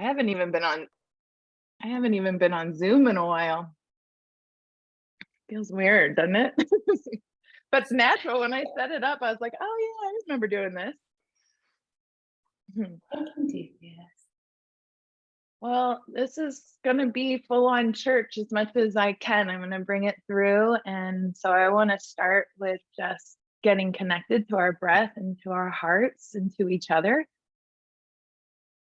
I haven't even been on I haven't even been on Zoom in a while. Feels weird, doesn't it? But it's natural. When I set it up, I was like, oh yeah, I remember doing this. Mhm. Indeed, yes. Well, this is going to be full on church as much as I can. I'm going to bring it through. And so I want to start with just getting connected to our breath and to our hearts and to each other.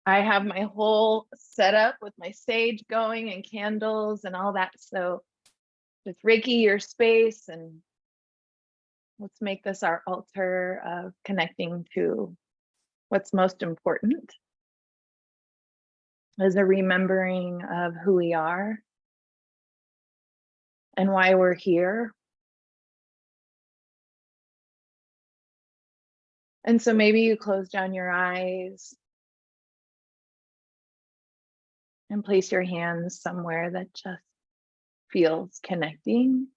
I have my whole setup with my sage going and candles and all that. So just Reiki your space, and let's make this our altar of connecting to what's most important, as a remembering of who we are and why we're here. And so maybe you close down your eyes and place your hands somewhere that just feels connecting.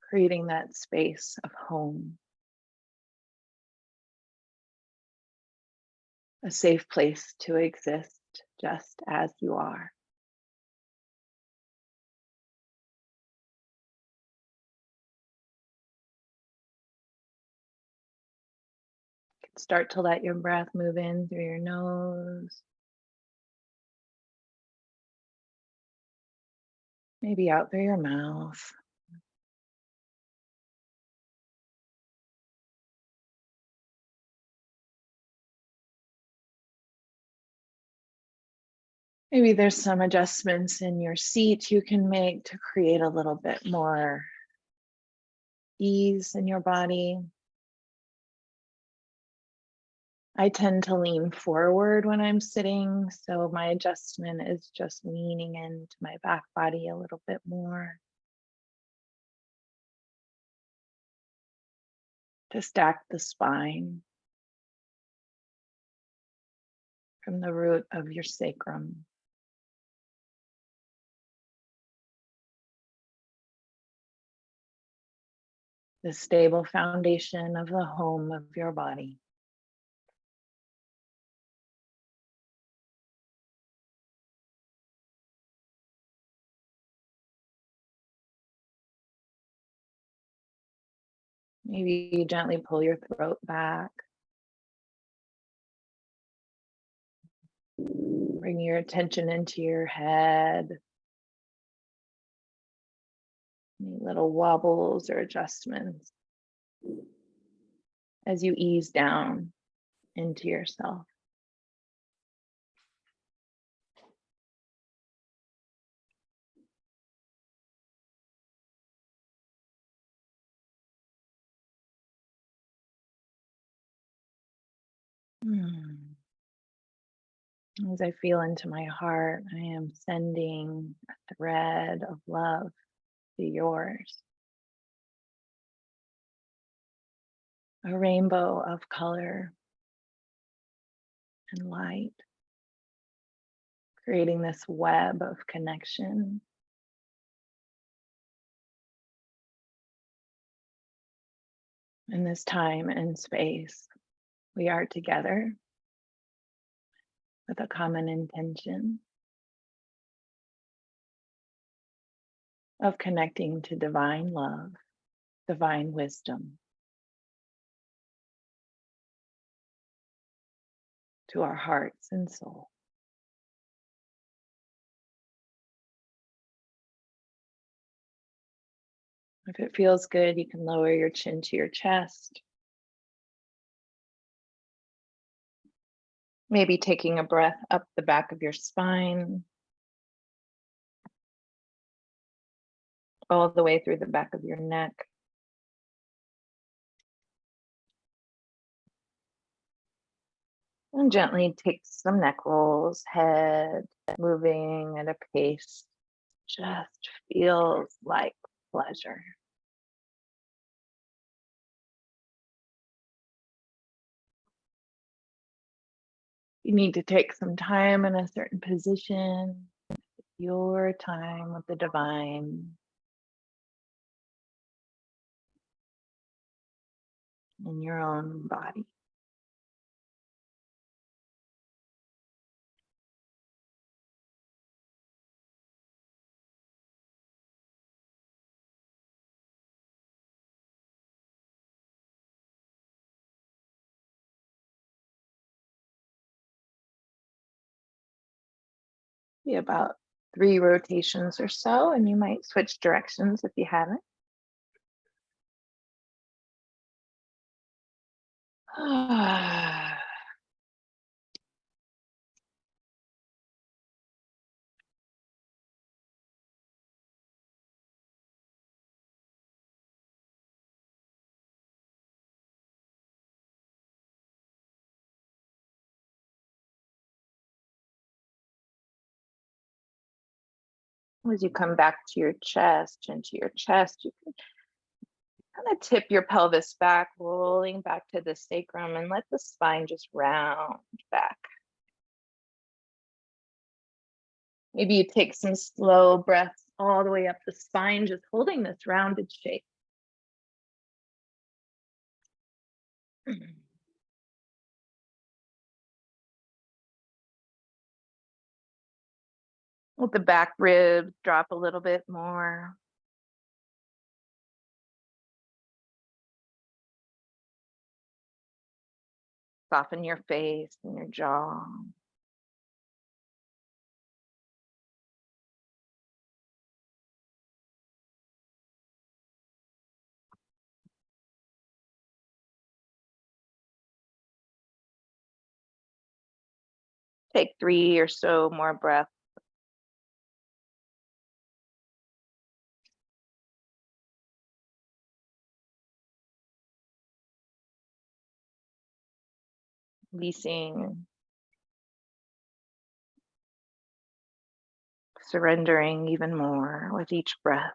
Creating that space of home, a safe place to exist just as you are. Start to let your breath move in through your nose, maybe out through your mouth. Maybe there's some adjustments in your seat you can make to create a little bit more ease in your body. I tend to lean forward when I'm sitting, so my adjustment is just leaning into my back body a little bit more to stack the spine from the root of your sacrum. The stable foundation of the home of your body. Maybe you gently pull your throat back. Bring your attention into your head. Any little wobbles or adjustments as you ease down into yourself. Hmm. As I feel into my heart, I am sending a thread of love to yours. A rainbow of color and light, creating this web of connection. In this time and space, we are together with a common intention of connecting to divine love, divine wisdom, to our hearts and soul. If it feels good, you can lower your chin to your chest. Maybe taking a breath up the back of your spine, all the way through the back of your neck. And gently take some neck rolls, head moving at a pace just feels like pleasure. You need to take some time in a certain position, your time with the divine. in your own body. Be about 3 rotations or so, and you might switch directions if you haven't. As you come back to your chest, into your chest, you can kind of tip your pelvis back, rolling back to the sacrum, and let the spine just round back. Maybe you take some slow breaths all the way up the spine, just holding this rounded shape. Let the back ribs drop a little bit more. Soften your face and your jaw. Take 3 or so more breaths. Releasing, surrendering even more with each breath.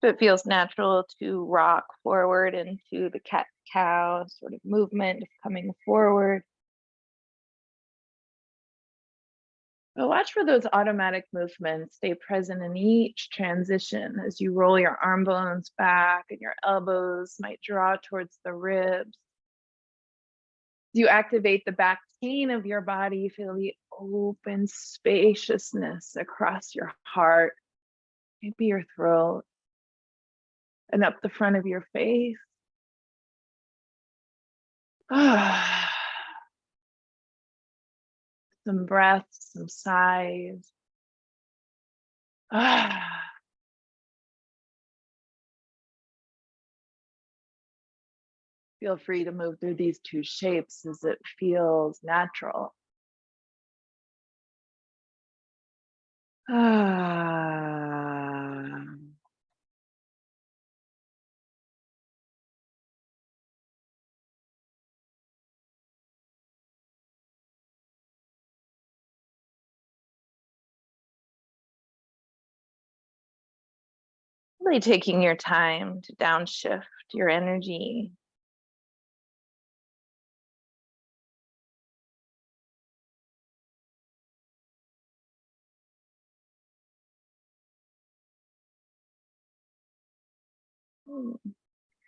So it feels natural to rock forward into the cat-cow sort of movement of coming forward. But watch for those automatic movements. Stay present in each transition as you roll your arm bones back and your elbows might draw towards the ribs. You activate the back chain of your body, feel the open spaciousness across your heart, maybe your throat, and up the front of your face. Some breaths, some sighs. Feel free to move through these 2 shapes as it feels natural. Ah. Really taking your time to downshift your energy.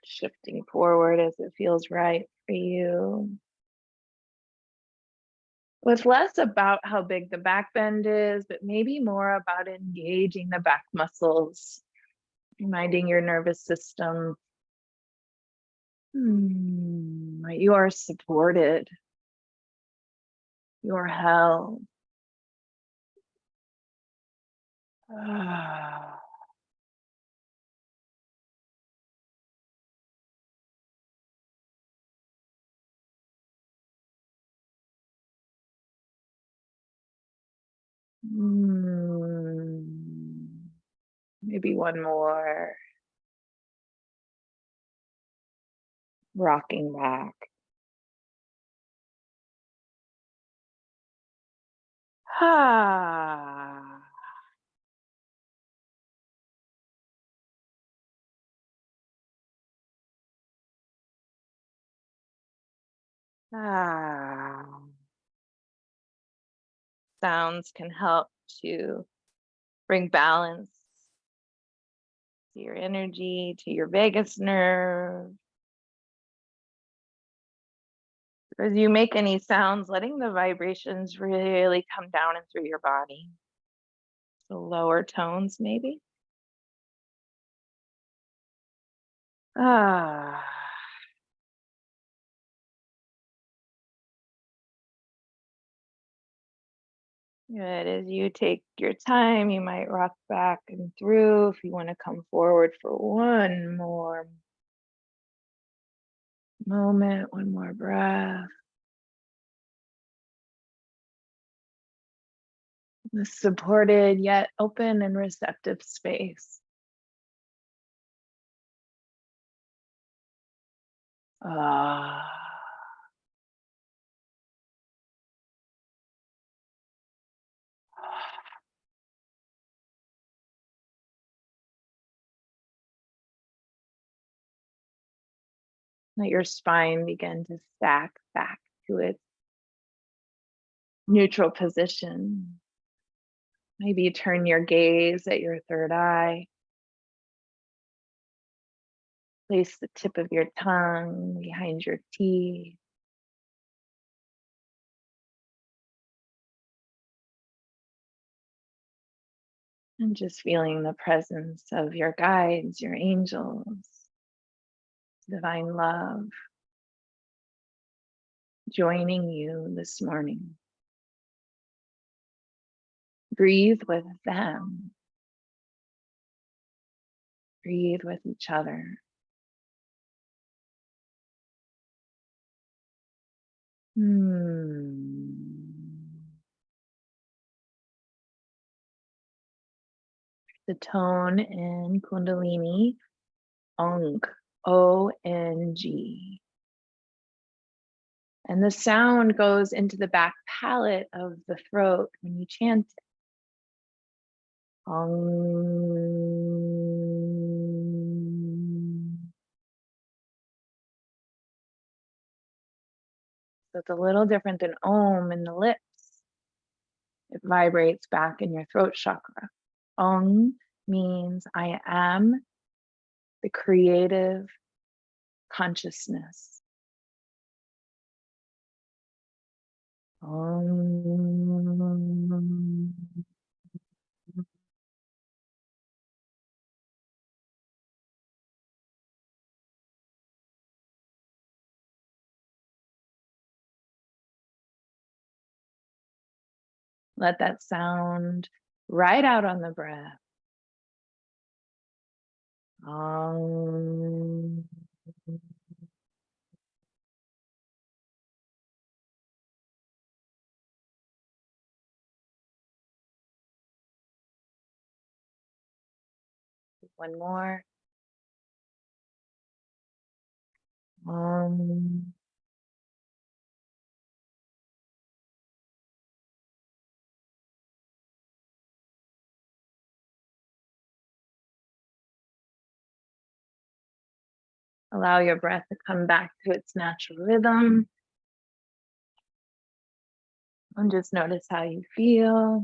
Shifting forward as it feels right for you. With less about how big the back bend is, but maybe more about engaging the back muscles, reminding your nervous system you are supported, you're held. Ah. Maybe one more. Rocking back. Ah. Ah. sounds can help to bring balance to your energy, to your vagus nerve. As you make any sounds, letting the vibrations really come down and through your body. So lower tones, maybe. Ah. Good. As you take your time, you might rock back and through if you want to come forward for one more moment, one more breath. This supported yet open and receptive space. Ah. Let your spine begin to stack back to its neutral position. Maybe turn your gaze at your third eye. Place the tip of your tongue behind your teeth. And just feeling the presence of your guides, your angels, divine love, joining you this morning. Breathe with them. Breathe with each other. The tone in Kundalini, Ong, O-N-G. And the sound goes into the back palate of the throat when you chant it. Ong. So it's a little different than Om in the lips. It vibrates back in your throat chakra. Ong means I am the creative consciousness. Om. Let that sound right out on the breath. Om. One more. Om. Allow your breath to come back to its natural rhythm. And just notice how you feel.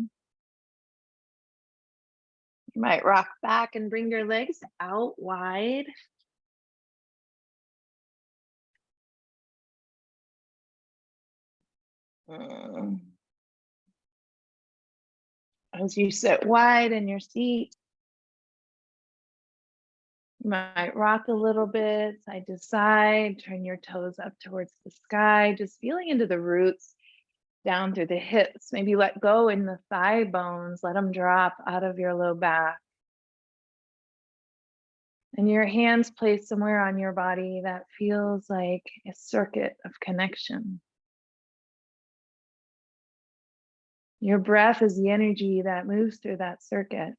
You might rock back and bring your legs out wide. As you sit wide in your seat, you might rock a little bit side to side, turn your toes up towards the sky, just feeling into the roots down through the hips. Maybe let go in the thigh bones, let them drop out of your low back. And your hands placed somewhere on your body that feels like a circuit of connection. Your breath is the energy that moves through that circuit.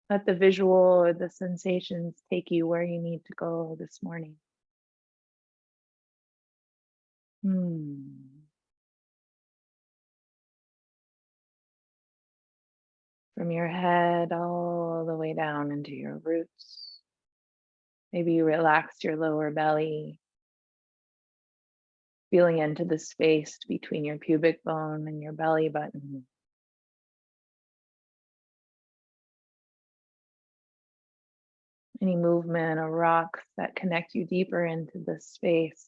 Let the visual or the sensations take you where you need to go this morning. From your head all the way down into your roots. Maybe you relax your lower belly. feeling into the space between your pubic bone and your belly button. Any movement or rocks that connect you deeper into this space.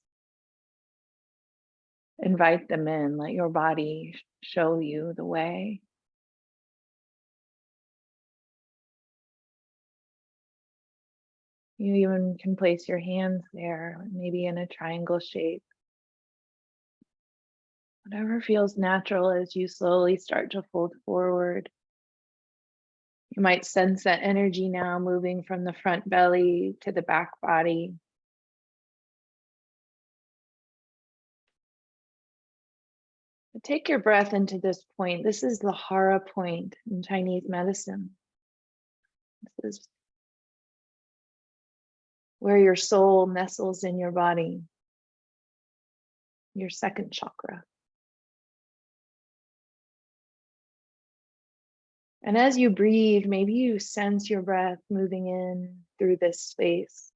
Invite them in, let your body show you the way. You even can place your hands there, maybe in a triangle shape. Whatever feels natural as you slowly start to fold forward. You might sense that energy now moving from the front belly to the back body. Take your breath into this point. This is the Hara point in Chinese medicine. This is where your soul nestles in your body, your second chakra. And as you breathe, maybe you sense your breath moving in through this space,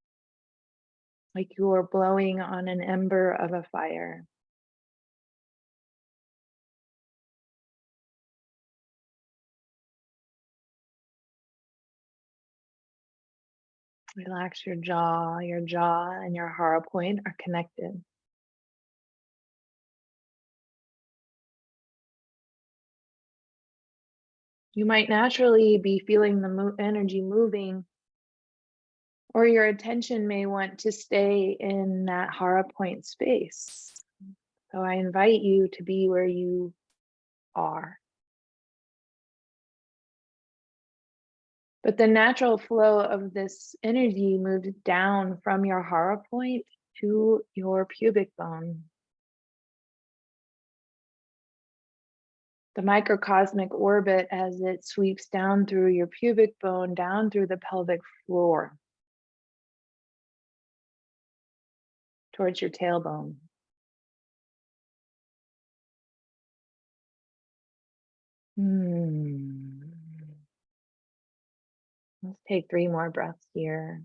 like you're blowing on an ember of a fire. Relax your jaw and your Hara point are connected. You might naturally be feeling the energy moving, or your attention may want to stay in that Hara point space. So I invite you to be where you are. But the natural flow of this energy moved down from your Hara point to your pubic bone. The microcosmic orbit as it sweeps down through your pubic bone, down through the pelvic floor, towards your tailbone. Let's take 3 more breaths here.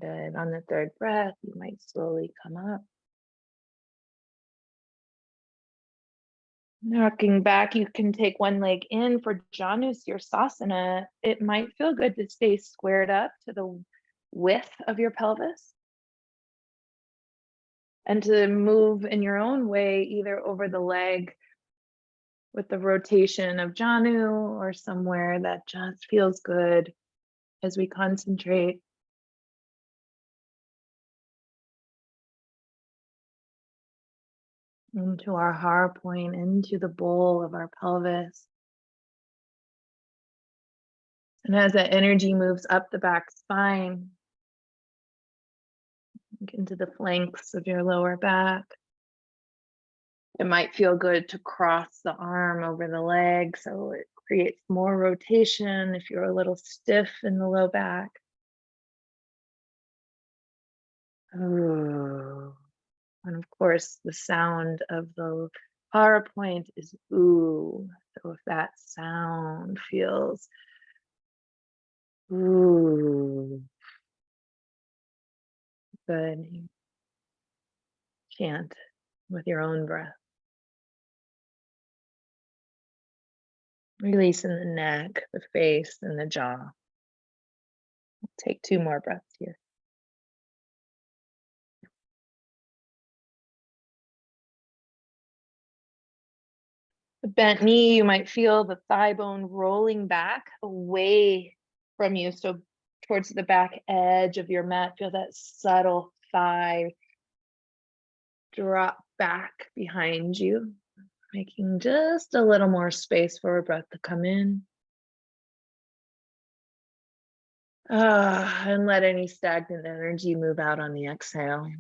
Good. On the 3rd breath, you might slowly come up. Rocking back, you can take one leg in for Janu Sirsasana. It might feel good to stay squared up to the width of your pelvis and to move in your own way, either over the leg with the rotation of Janu or somewhere that just feels good as we concentrate. Into our Hara point, into the bowl of our pelvis. And as that energy moves up the back spine, into the flanks of your lower back, it might feel good to cross the arm over the leg so it creates more rotation if you're a little stiff in the low back. Ooh. And of course, the sound of the Hara point is ooh. So if that sound feels ooh, good, chant with your own breath. Releasing the neck, the face, and the jaw. Take 2 more breaths here. The bent knee, you might feel the thigh bone rolling back away from you. So towards the back edge of your mat, feel that subtle thigh drop back behind you, making just a little more space for a breath to come in. And let any stagnant energy move out on the exhale.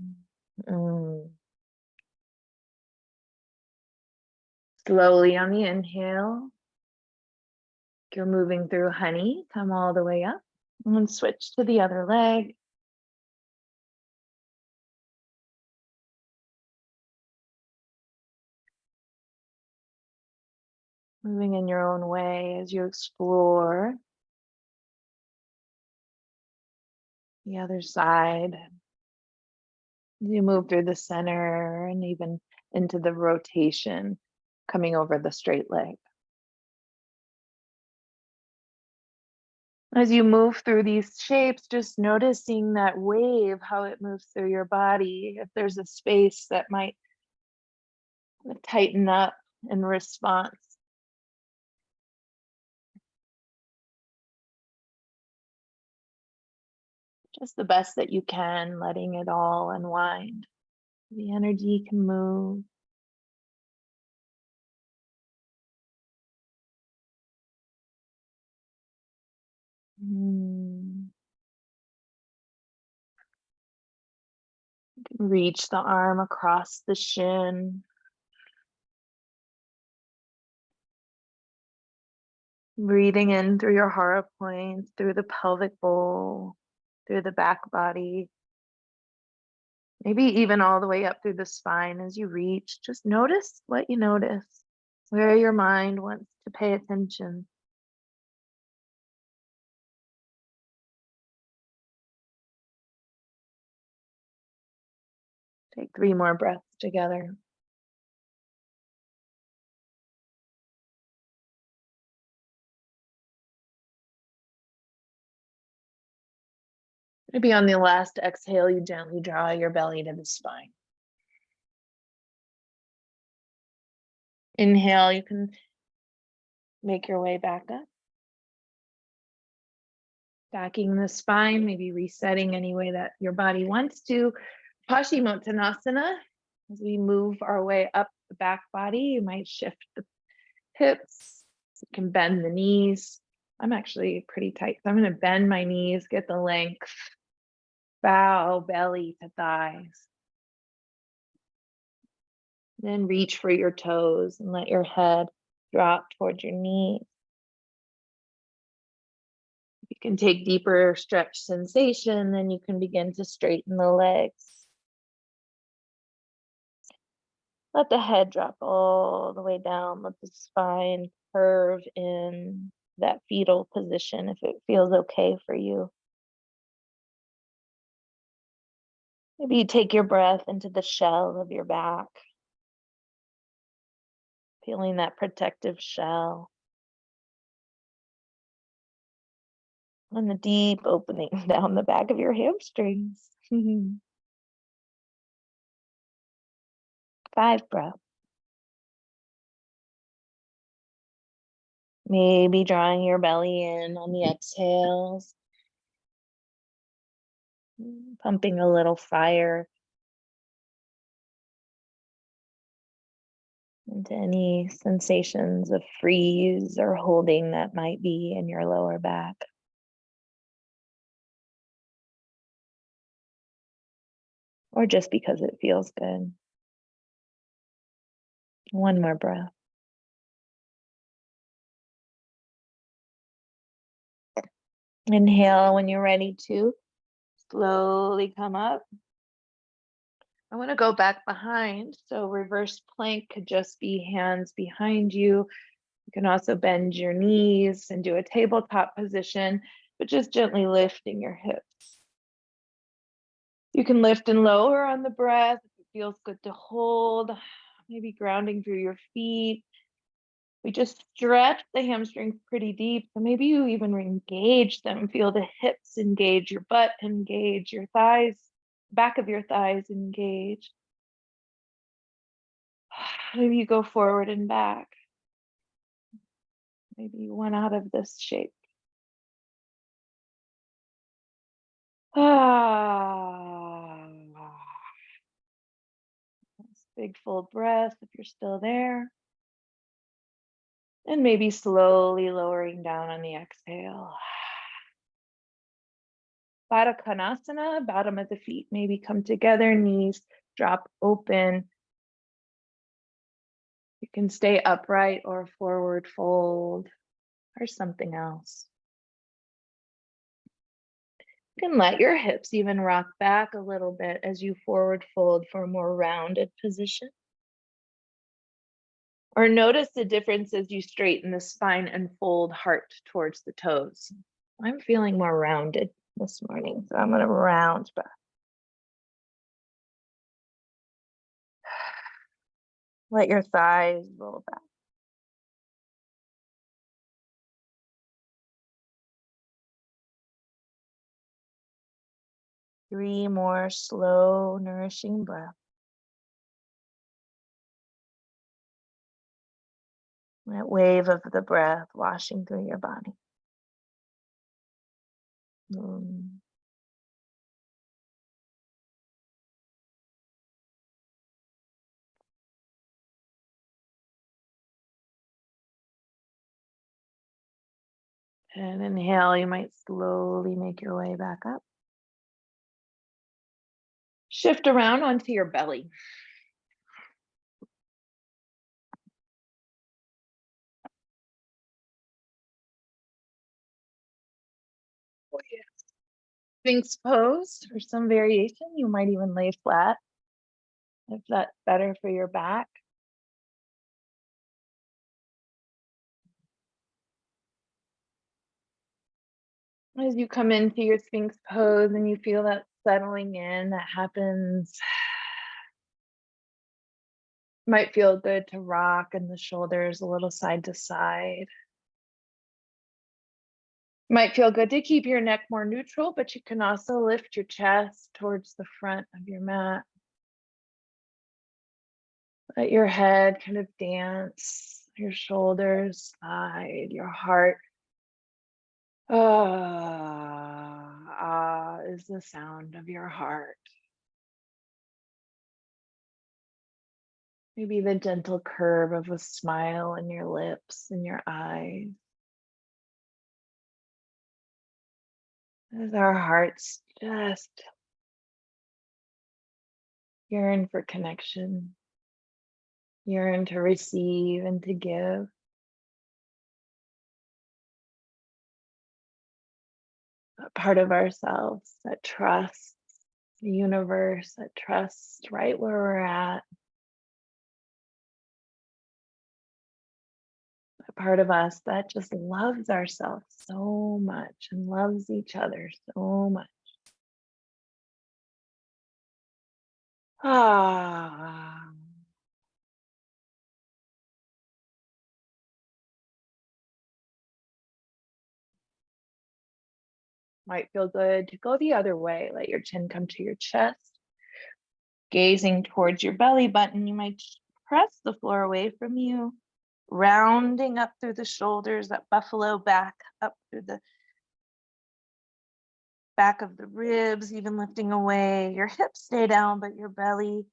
Slowly on the inhale, you're moving through honey, come all the way up and switch to the other leg. moving in your own way as you explore the other side. You move through the center and even into the rotation, coming over the straight leg. As you move through these shapes, just noticing that wave, how it moves through your body. If there's a space that might tighten up in response. Just the best that you can, letting it all unwind. The energy can move. You can reach the arm across the shin. Breathing in through your heart points, through the pelvic bowl, through the back body. Maybe even all the way up through the spine as you reach. Just notice what you notice, where your mind wants to pay attention. Take 3 more breaths together. Maybe on the last exhale, you gently draw your belly to the spine. Inhale, you can make your way back up. Backing the spine, maybe resetting any way that your body wants to. Paschimottanasana. As we move our way up the back body, you might shift the hips. You can bend the knees. I'm actually pretty tight, so I'm going to bend my knees, get the length. Bow belly to thighs. Then reach for your toes and let your head drop towards your knees. You can take deeper stretch sensation, then you can begin to straighten the legs. Let the head drop all the way down. Let the spine curve in that fetal position if it feels okay for you. Maybe you take your breath into the shell of your back, feeling that protective shell. And the deep opening down the back of your hamstrings. 5 breaths. Maybe drawing your belly in on the exhales. Pumping a little fire into any sensations of freeze or holding that might be in your lower back. Or just because it feels good. 1 more breath. Inhale when you're ready to. Slowly come up. I want to go back behind. So reverse plank could just be hands behind you. You can also bend your knees and do a tabletop position, but just gently lifting your hips. You can lift and lower on the breath if it feels good to hold, maybe grounding through your feet. We just stretch the hamstrings pretty deep. So maybe you even engage them. Feel the hips engage, your butt engage, your thighs, back of your thighs engage. Maybe you go forward and back. Maybe you want out of this shape. Big full breath if you're still there. And maybe slowly lowering down on the exhale. Baddha Konasana, bottom of the feet maybe come together, knees drop open. You can stay upright or forward fold or something else. You can let your hips even rock back a little bit as you forward fold for a more rounded position. Or notice the difference as you straighten the spine and fold heart towards the toes. I'm feeling more rounded this morning, so I'm going to round back. Let your thighs roll back. Three more slow, nourishing breaths. That wave of the breath washing through your body. And inhale, you might slowly make your way back up. Shift around onto your belly. Oh, yeah. Sphinx pose or some variation. You might even lay flat if that's better for your back. As you come into your Sphinx pose and you feel that settling in that happens, might feel good to rock in the shoulders a little side to side. Might feel good to keep your neck more neutral, but you can also lift your chest towards the front of your mat. Let your head kind of dance, your shoulders slide, your heart. Ah is the sound of your heart. Maybe the gentle curve of a smile in your lips and your eyes. As our hearts just yearn for connection, yearn to receive and to give. A part of ourselves that trusts the universe, that trusts right where we're at. A part of us that just loves ourselves so much and loves each other so much. Ah. Might feel good to go the other way. Let your chin come to your chest. Gazing towards your belly button, you might press the floor away from you, rounding up through the shoulders, that buffalo back up through the back of the ribs, even lifting away. Your hips stay down, but your belly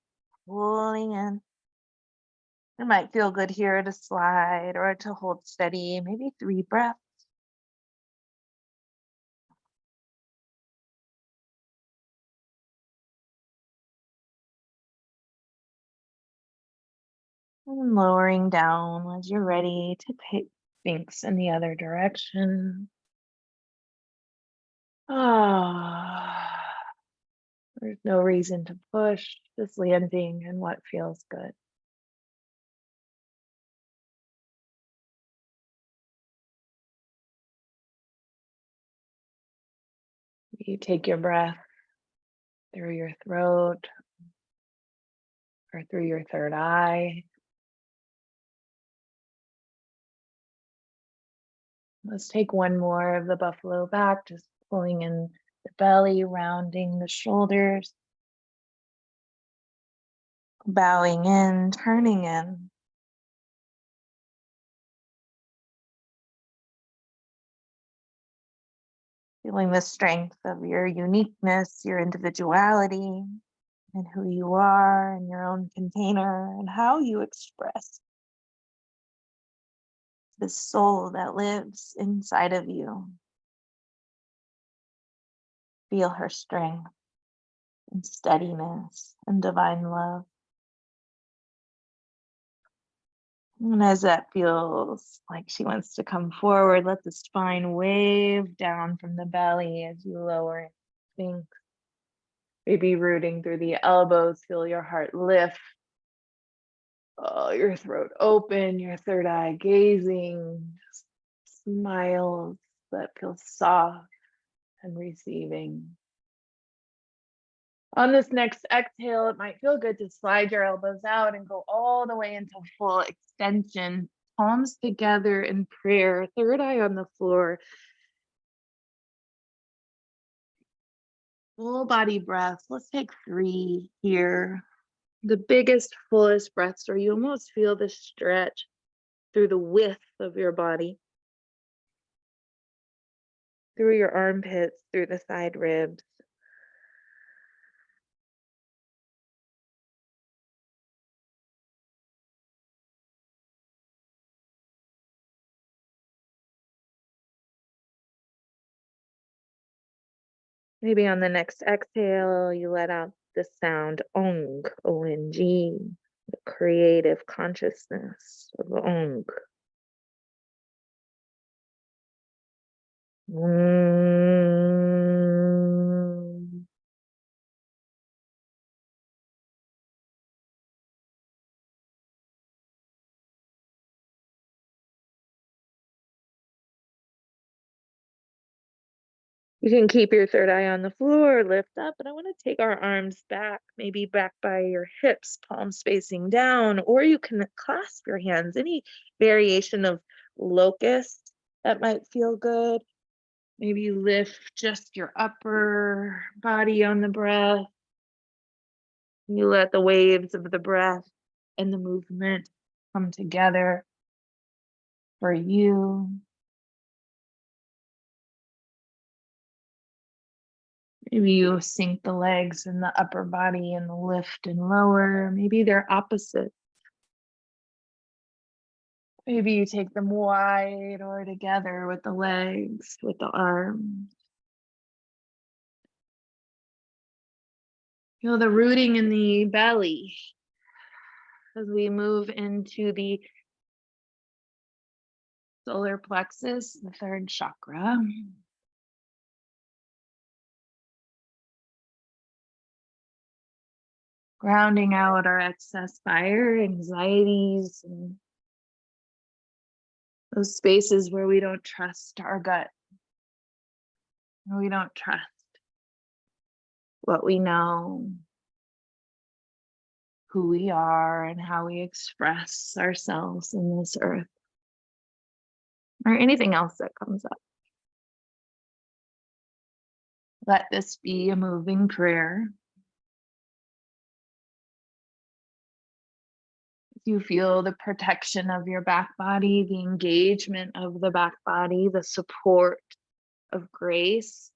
pulling in. It might feel good here to slide or to hold steady, maybe 3 breaths. And lowering down as you're ready to take Sphinx in the other direction. There's no reason to push, just landing in what feels good. You take your breath through your throat or through your third eye. Let's take one more of the buffalo back, just pulling in the belly, rounding the shoulders, bowing in, turning in. Feeling the strength of your uniqueness, your individuality, and who you are in your own container and how you express the soul that lives inside of you. Feel her strength and steadiness and divine love. And as that feels like she wants to come forward, let the spine wave down from the belly as you lower it. Sphinx. Maybe rooting through the elbows, feel your heart lift. Oh, your throat open, your third eye gazing, smiles that feel soft and receiving. On this next exhale, it might feel good to slide your elbows out and go all the way into full extension, palms together in prayer, third eye on the floor. Full body breath. Let's take 3 here. The biggest, fullest breaths where you almost feel the stretch through the width of your body, through your armpits, through the side ribs. Maybe on the next exhale, you let out the sound Ong, O-N-G, the creative consciousness of Ong. Mm. You can keep your third eye on the floor, lift up, and I want to take our arms back, maybe back by your hips, palms facing down, or you can clasp your hands, any variation of locust that might feel good. Maybe you lift just your upper body on the breath. You let the waves of the breath and the movement come together for you. Maybe you sink the legs in the upper body and the lift and lower. Maybe they're opposite. Maybe you take them wide or together with the legs, with the arms. Feel the rooting in the belly as we move into the solar plexus, the third chakra. Grounding out our excess fire, anxieties, and those spaces where we don't trust our gut, where we don't trust what we know, who we are, and how we express ourselves in this earth, or anything else that comes up. Let this be a moving prayer. You feel the protection of your back body, the engagement of the back body, the support of grace,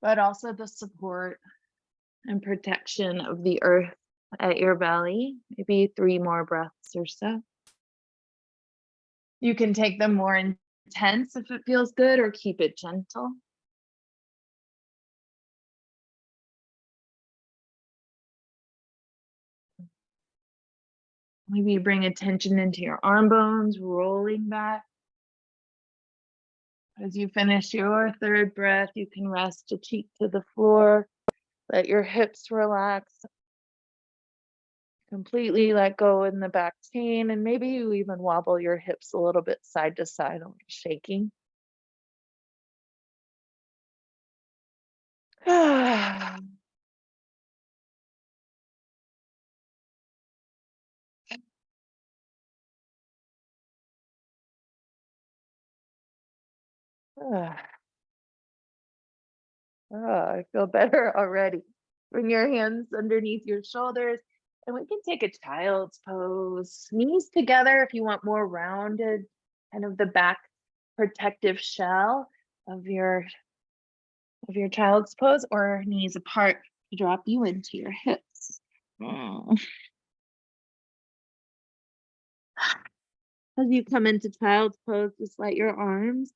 but also the support and protection of the earth at your belly. Maybe 3 more breaths or so. You can take them more intense if it feels good, or keep it gentle. Maybe you bring attention into your arm bones, rolling back. As you finish your third breath, you can rest a cheek to the floor. Let your hips relax. Completely let go in the back pain, and maybe you even wobble your hips a little bit side to side, a little shaking. I feel better already. Bring your hands underneath your shoulders, and we can take a child's pose. Knees together if you want more rounded, kind of the back protective shell of your child's pose, or knees apart to drop you into your hips. As you come into child's pose, just let your arms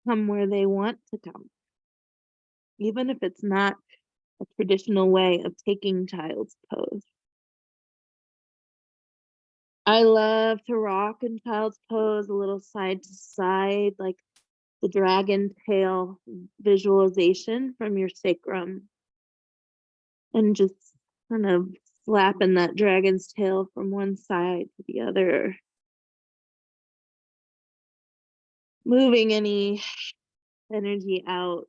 come where they want to come, even if it's not a traditional way of taking child's pose. I love to rock in child's pose, a little side to side, like the dragon tail visualization from your sacrum, and just kind of Flapping that dragon's tail from one side to the other. Moving any energy out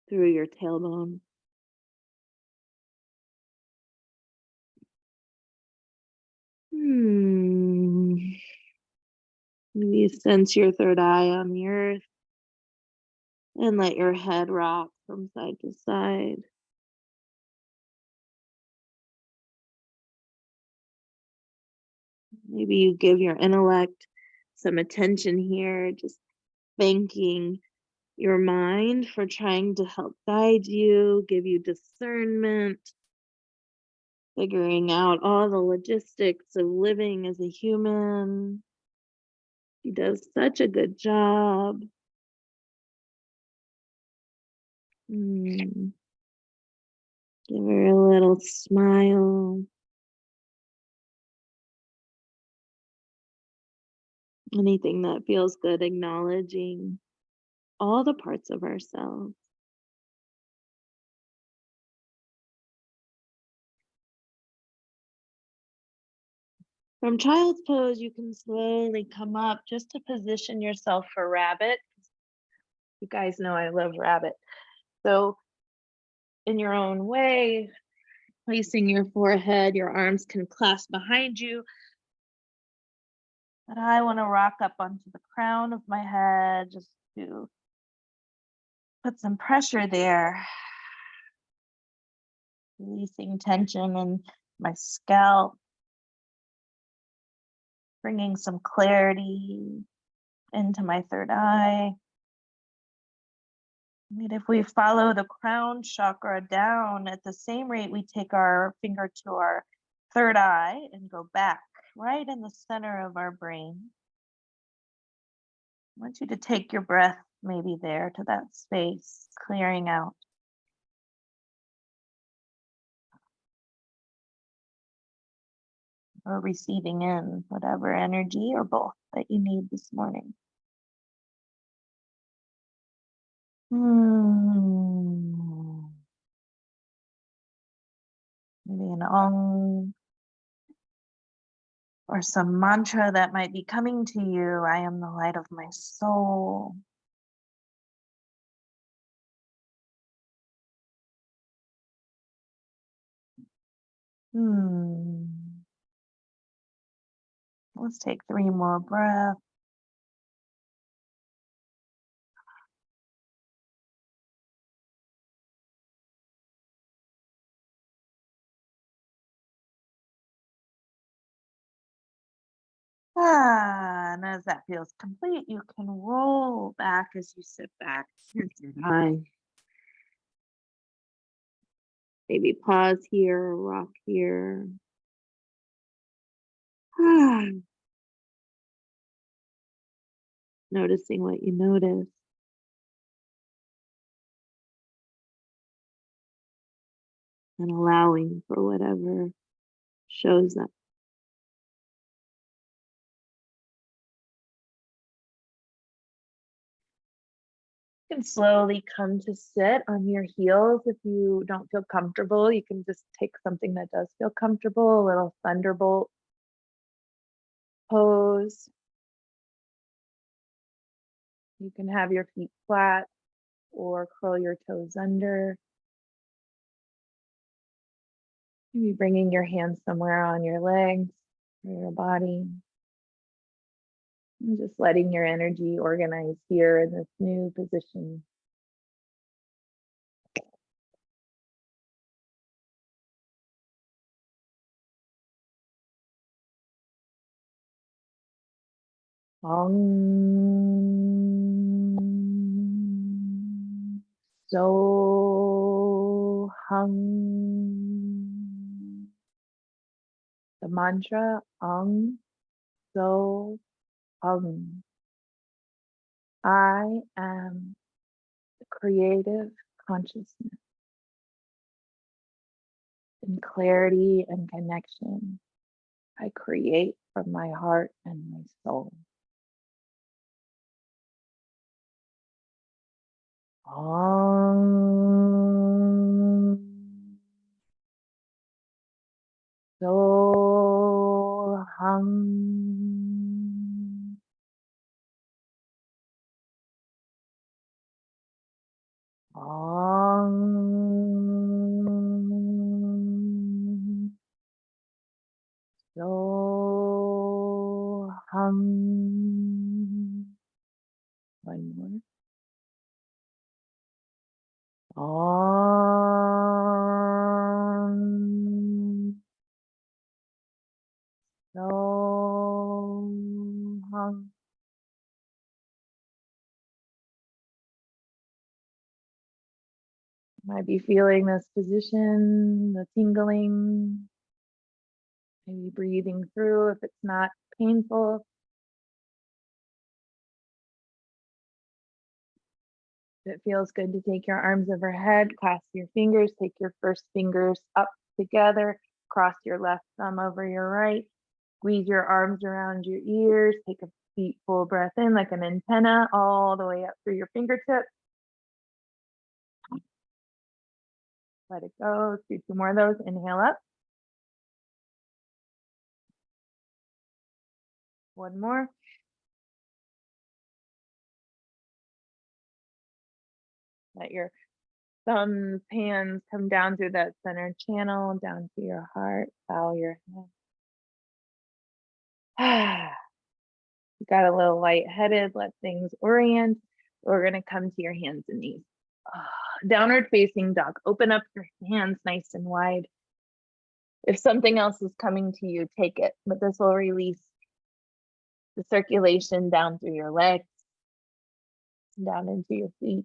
through your tailbone. Maybe sense your third eye on the earth and let your head rock from side to side. Maybe you give your intellect some attention here, just thanking your mind for trying to help guide you, give you discernment, figuring out all the logistics of living as a human. She does such a good job. Give her a little smile. Anything that feels good, acknowledging all the parts of ourselves. From child's pose, you can slowly come up just to position yourself for rabbit. You guys know I love rabbit. So in your own way, placing your forehead, your arms can clasp behind you. But I want to rock up onto the crown of my head just to put some pressure there. Releasing tension in my scalp. Bringing some clarity into my third eye. And if we follow the crown chakra down at the same rate, we take our finger to our third eye and go back right in the center of our brain. I want you to take your breath maybe there to that space, clearing out. Or receiving in whatever energy or both that you need this morning. Maybe an Om or some mantra that might be coming to you. I am the light of my soul. Let's take 3 more breaths. And as that feels complete, you can roll back as you sit back. Maybe pause here, rock here. Noticing what you notice. And allowing for whatever shows up. You can slowly come to sit on your heels. If you don't feel comfortable, you can just take something that does feel comfortable, a little thunderbolt pose. You can have your feet flat or curl your toes under. Maybe bringing your hands somewhere on your legs or your body. And just letting your energy organize here in this new position. So hung. The mantra so hung. I am the creative consciousness in clarity and connection. I create from my heart and my soul. Om. Om. So hum. One more. Om. So hum. Might be feeling this position, the tingling, maybe breathing through if it's not painful. If it feels good to take your arms overhead, clasp your fingers, take your first fingers up together, cross your left thumb over your right, squeeze your arms around your ears, take a deep full breath in like an antenna all the way up through your fingertips. Let it go. Let's do 2 more of those. Inhale up. 1 more. Let your thumbs, hands come down through that center channel, down to your heart, bow your head. You got a little lightheaded, let things orient. We're gonna come to your hands and knees. Downward facing dog. Open up your hands nice and wide. If something else is coming to you, take it, but this will release the circulation down through your legs, down into your feet.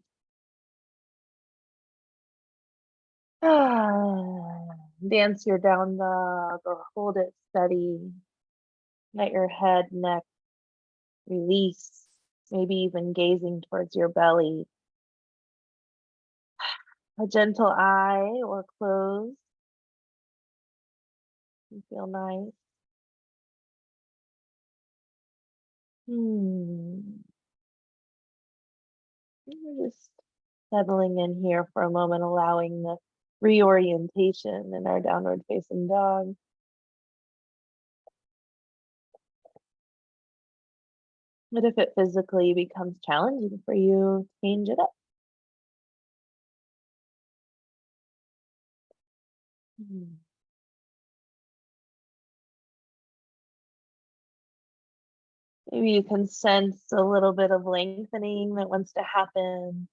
Dance your down dog or hold it steady. Let your head, neck release, maybe even gazing towards your belly. A gentle eye or close. You feel nice. We're just settling in here for a moment, allowing the reorientation in our downward facing dog. But if it physically becomes challenging for you, change it up. Maybe you can sense a little bit of lengthening that wants to happen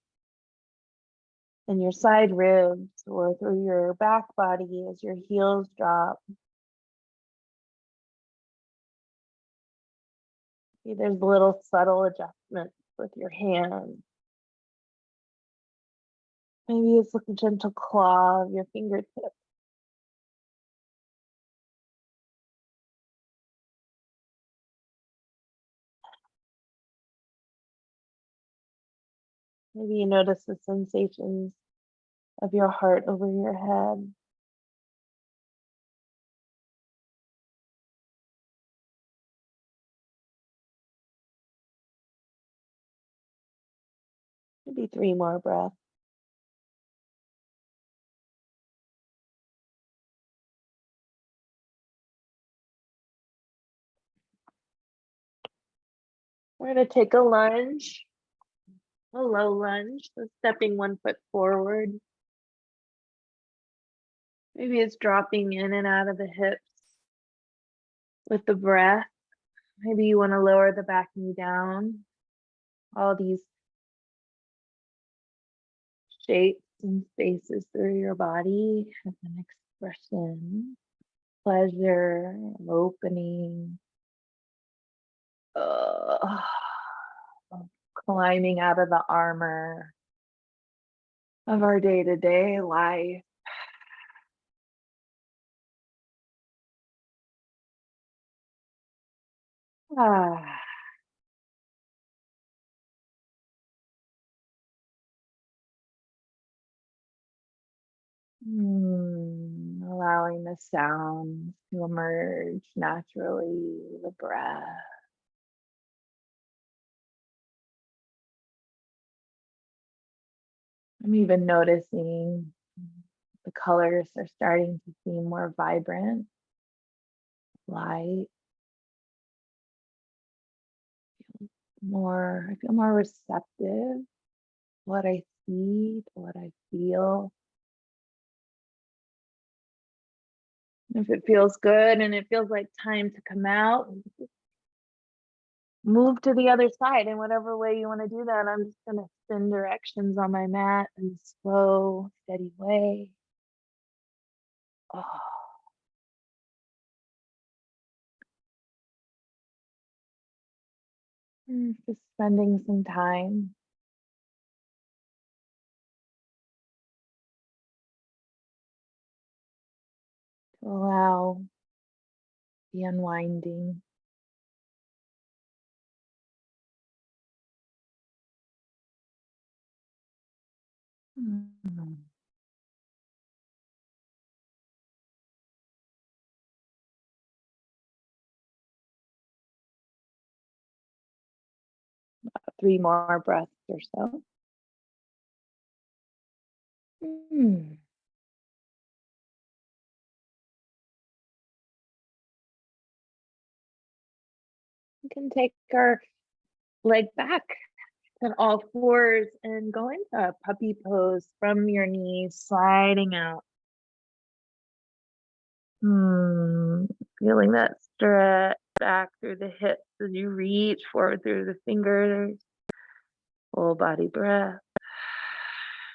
in your side ribs or through your back body as your heels drop. Maybe there's little subtle adjustments with your hands. Maybe it's like a gentle claw of your fingertips. Maybe you notice the sensations of your heart over your head. Maybe 3 more breaths. We're going to take a lunge, a low lunge, so stepping 1 foot forward. Maybe it's dropping in and out of the hips with the breath. Maybe you want to lower the back knee down. All these shapes and spaces through your body as an expression, pleasure, opening, climbing out of the armor of our day-to-day life. Allowing the sounds to emerge naturally, the breath. I'm even noticing the colors are starting to seem more vibrant, light, I feel more receptive to what I eat, what I feel. If it feels good and it feels like time to come out, move to the other side in whatever way you want to do that. I'm just going to spin directions on my mat in a slow, steady way. Oh. Just spending some time to allow the unwinding. Mm. 3 more breaths or so. Mm. We can take our leg back on all fours and go into a puppy pose from your knees, sliding out. Feeling that stretch back through the hips as you reach forward through the fingers. Full body breath.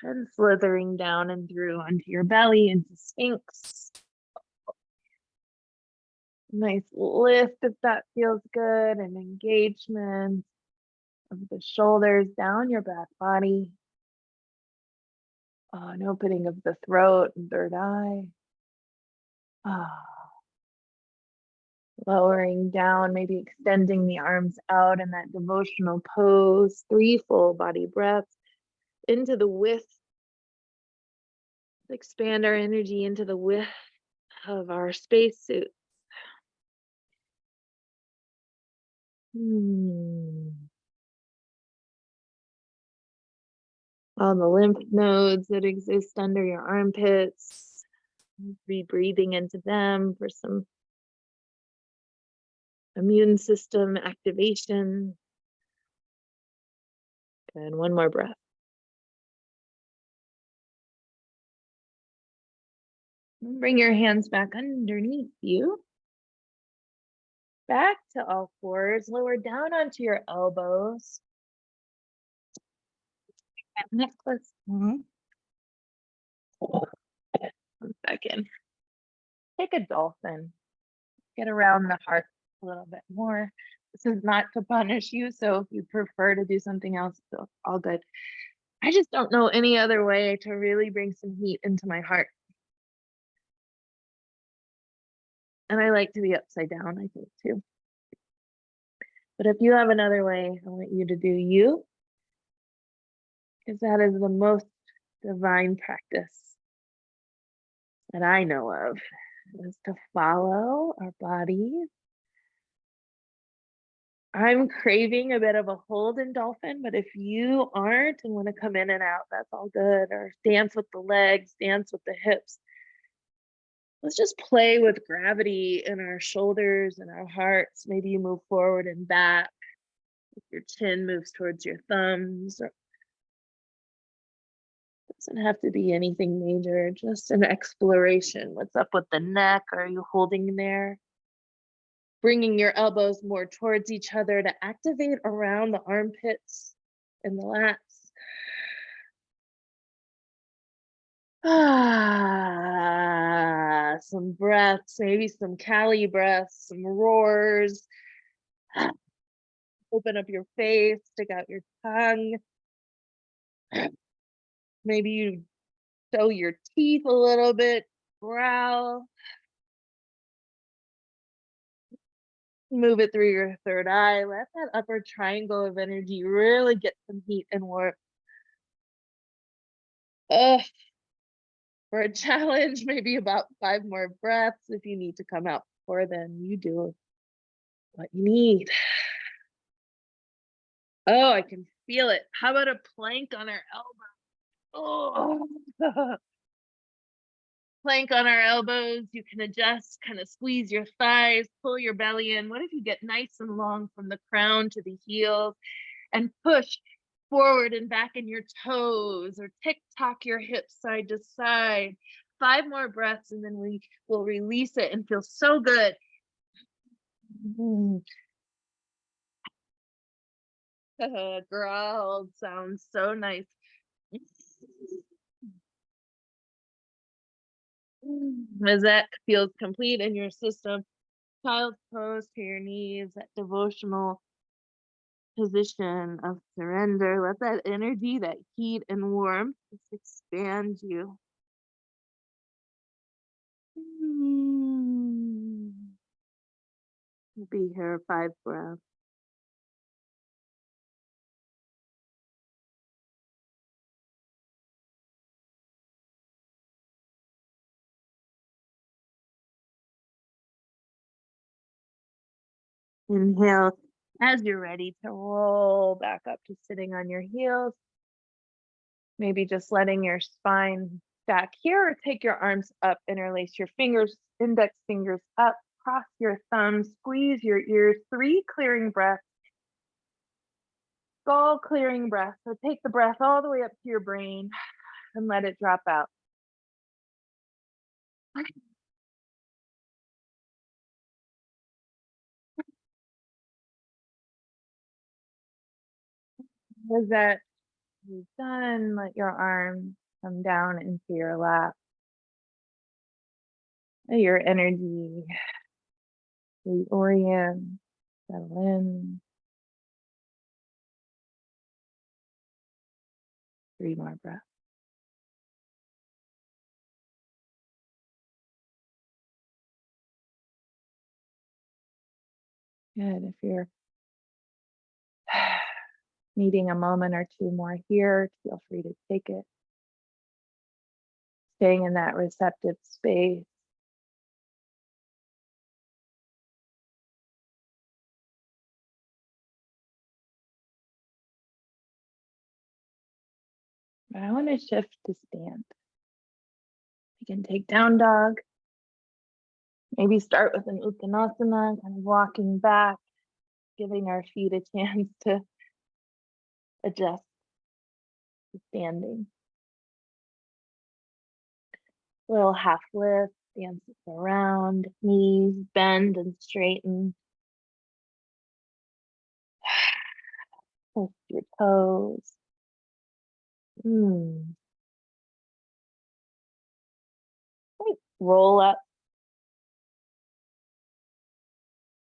And slithering down and through onto your belly into Sphinx. Nice lift if that feels good, and engagement of the shoulders down your back body. An opening of the throat and third eye. Lowering down, maybe extending the arms out in that devotional pose. 3 full body breaths into the width. Expand our energy into the width of our spacesuit. All the lymph nodes that exist under your armpits. Be breathing into them for some immune system activation. And 1 more breath. Bring your hands back underneath you. Back to all fours. Lower down onto your elbows. Necklace. Back in. Take a dolphin. Get around the heart a little bit more. This is not to punish you, so if you prefer to do something else, so all good. I just don't know any other way to really bring some heat into my heart. And I like to be upside down, I think, too. But if you have another way, I want you to do you, because that is the most divine practice that I know of, is to follow our bodies. I'm craving a bit of a hold in dolphin, but if you aren't and want to come in and out, that's all good. Or dance with the legs, dance with the hips. Let's just play with gravity in our shoulders and our hearts. Maybe you move forward and back. If your chin moves towards your thumbs. Or doesn't have to be anything major, just an exploration. What's up with the neck? Are you holding there? Bringing your elbows more towards each other to activate around the armpits and the lats. Some breaths, maybe some Cali breaths, some roars. Open up your face, stick out your tongue. Maybe you show your teeth a little bit, growl. Move it through your third eye. Let that upper triangle of energy really get some heat and work. For a challenge, maybe about 5 more breaths. If you need to come out before then, you do what you need. Oh, I can feel it. How about a plank on our elbow? Oh, plank on our elbows. You can adjust, kind of squeeze your thighs, pull your belly in. What if you get nice and long from the crown to the heels and push forward and back in your toes, or tick tock your hips side to side. 5 more breaths, and then we will release it and feel so good. Mm. Growled sounds so nice. As that feels complete in your system, child's pose to your knees, that devotional position of surrender. Let that energy, that heat and warmth just expand you. Mm. We'll be here 5 breaths. Inhale as you're ready to roll back up to sitting on your heels. Maybe just letting your spine stack here, or take your arms up, interlace your fingers, index fingers up, cross your thumbs, squeeze your ears. 3 clearing breaths, skull clearing breath. So take the breath all the way up to your brain and let it drop out. As that is done, let your arms come down into your lap. Let your energy reorient, settle in. 3 more breaths. Good. If you're needing a moment or 2 more here, feel free to take it. Staying in that receptive space. But I want to shift to stand. You can take down dog. Maybe start with an uttanasana, kind of walking back, giving our feet a chance to adjust to standing. Little half lift, dances around, knees bend and straighten. Lift your toes. Great. Roll up.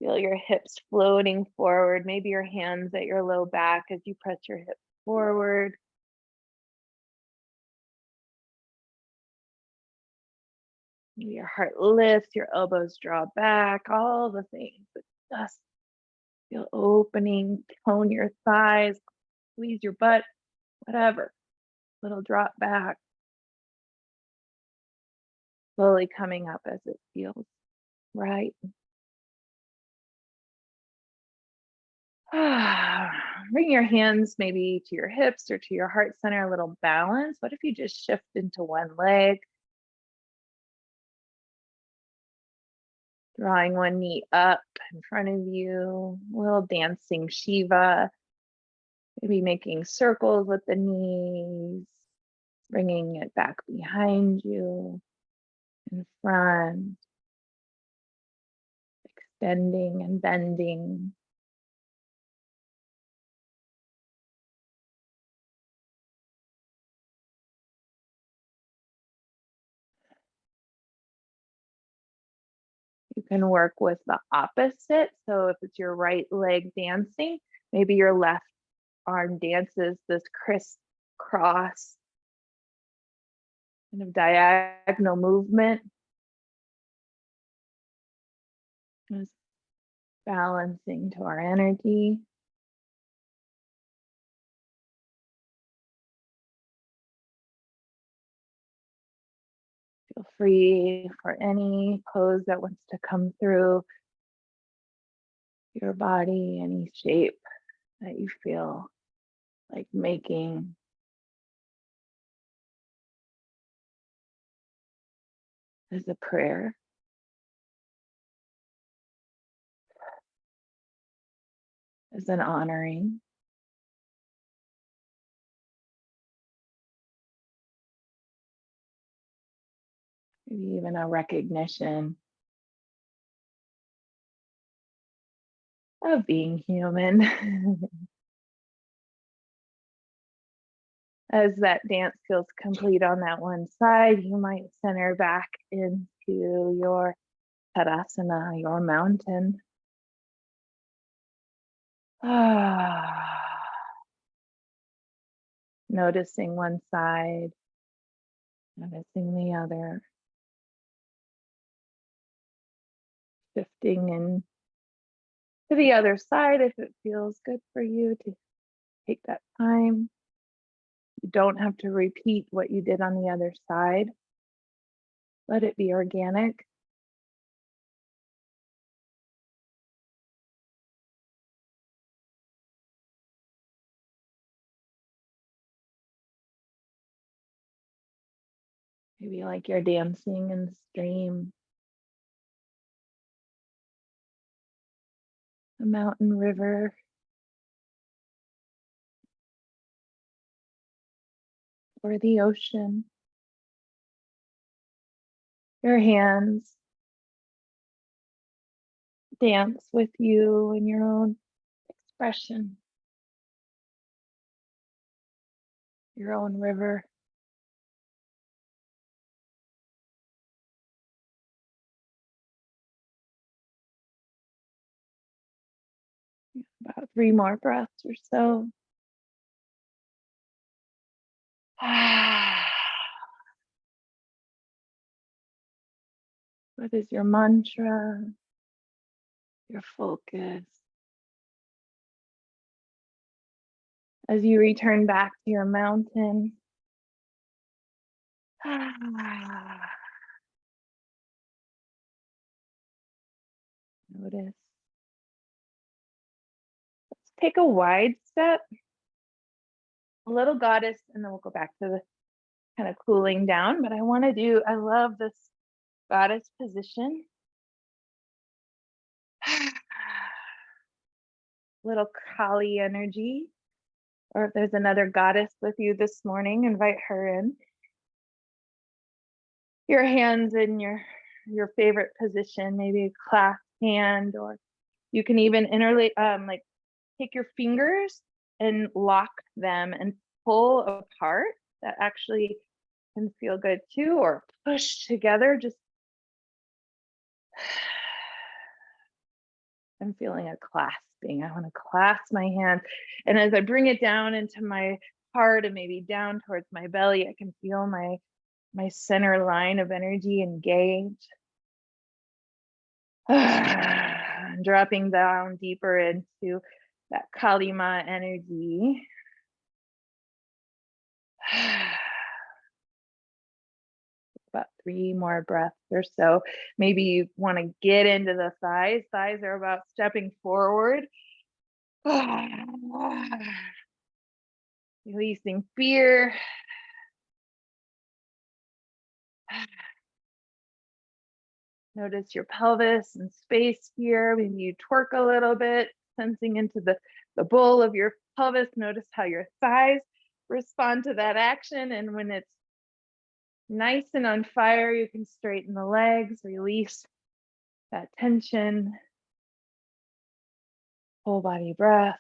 Feel your hips floating forward. Maybe your hands at your low back as you press your hips forward. Maybe your heart lifts, your elbows draw back, all the things. But just feel opening, tone your thighs, squeeze your butt, whatever. Little drop back. Slowly coming up as it feels right. Bring your hands maybe to your hips or to your heart center, a little balance. What if you just shift into one leg? Drawing one knee up in front of you, a little dancing Shiva. Maybe making circles with the knees, bringing it back behind you, in front, extending and bending. You can work with the opposite. So if it's your right leg dancing, maybe your left arm dances this crisscross kind of diagonal movement. Just balancing to our energy. Feel free for any pose that wants to come through your body, any shape that you feel like making. As a prayer. As an honoring. maybe even a recognition of being human. As that dance feels complete on that one side, you might center back into your Tadasana, your mountain. Noticing one side, noticing the other, shifting in to the other side if it feels good for you to take that time. You don't have to repeat what you did on the other side. Let it be organic. Maybe like you're dancing in the stream, a mountain river, or the ocean. Your hands dance with you in your own expression, your own river. About 3 more breaths or so. What is your mantra, your focus? As you return back to your mountain, notice. Let's take a wide step, a little goddess, and then we'll go back to the kind of cooling down. But I love this goddess position. Little Kali energy. Or if there's another goddess with you this morning, invite her in. Your hands in your favorite position, maybe a clasped hand, or you can even like take your fingers and lock them and pull apart. That actually can feel good too, or push together. Just I'm feeling a clasping. I want to clasp my hands, and as I bring it down into my heart and maybe down towards my belly, I can feel my center line of energy engaged. Dropping down deeper into that Kalima energy. About 3 more breaths or so. Maybe you want to get into the thighs. Thighs are about stepping forward. Releasing fear. Notice your pelvis and space here. Maybe you twerk a little bit, sensing into the bowl of your pelvis. Notice how your thighs respond to that action. And when it's nice and on fire, you can straighten the legs, release that tension. Whole body breath.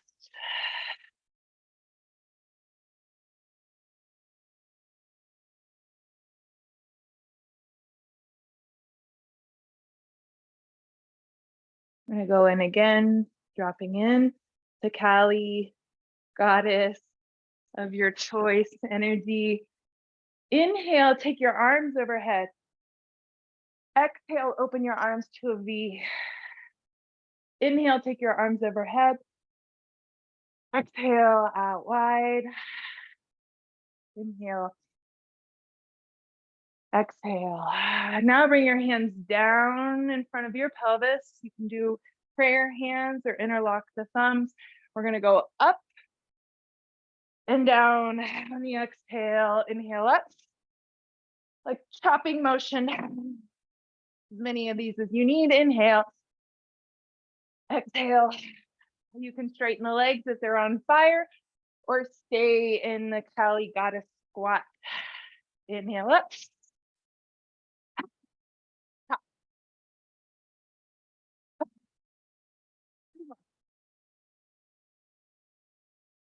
I'm going to go in again, dropping in to Kali, goddess of your choice, energy. Inhale, take your arms overhead. Exhale, open your arms to a V. Inhale, take your arms overhead. Exhale, out wide. Inhale. Exhale. Now bring your hands down in front of your pelvis. You can do prayer hands or interlock the thumbs. We're going to go up and down on the exhale. Inhale up. Like chopping motion. As many of these as you need. Inhale. Exhale. You can straighten the legs if they're on fire or stay in the Kali goddess squat. Inhale up.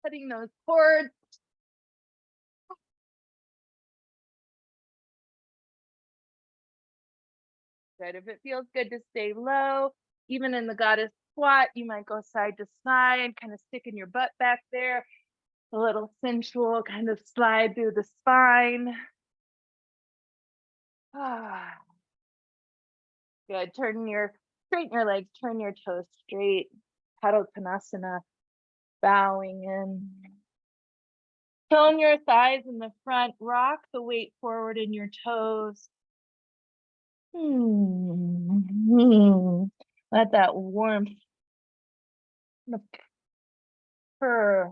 cutting those cords. Good. If it feels good to stay low, even in the goddess squat, you might go side to side, kind of sticking your butt back there. A little sensual kind of slide through the spine. Ah, good. Straighten your legs, turn your toes straight. Padottanasana, bowing in. Tone your thighs in the front, rock the weight forward in your toes. Let that warmth purr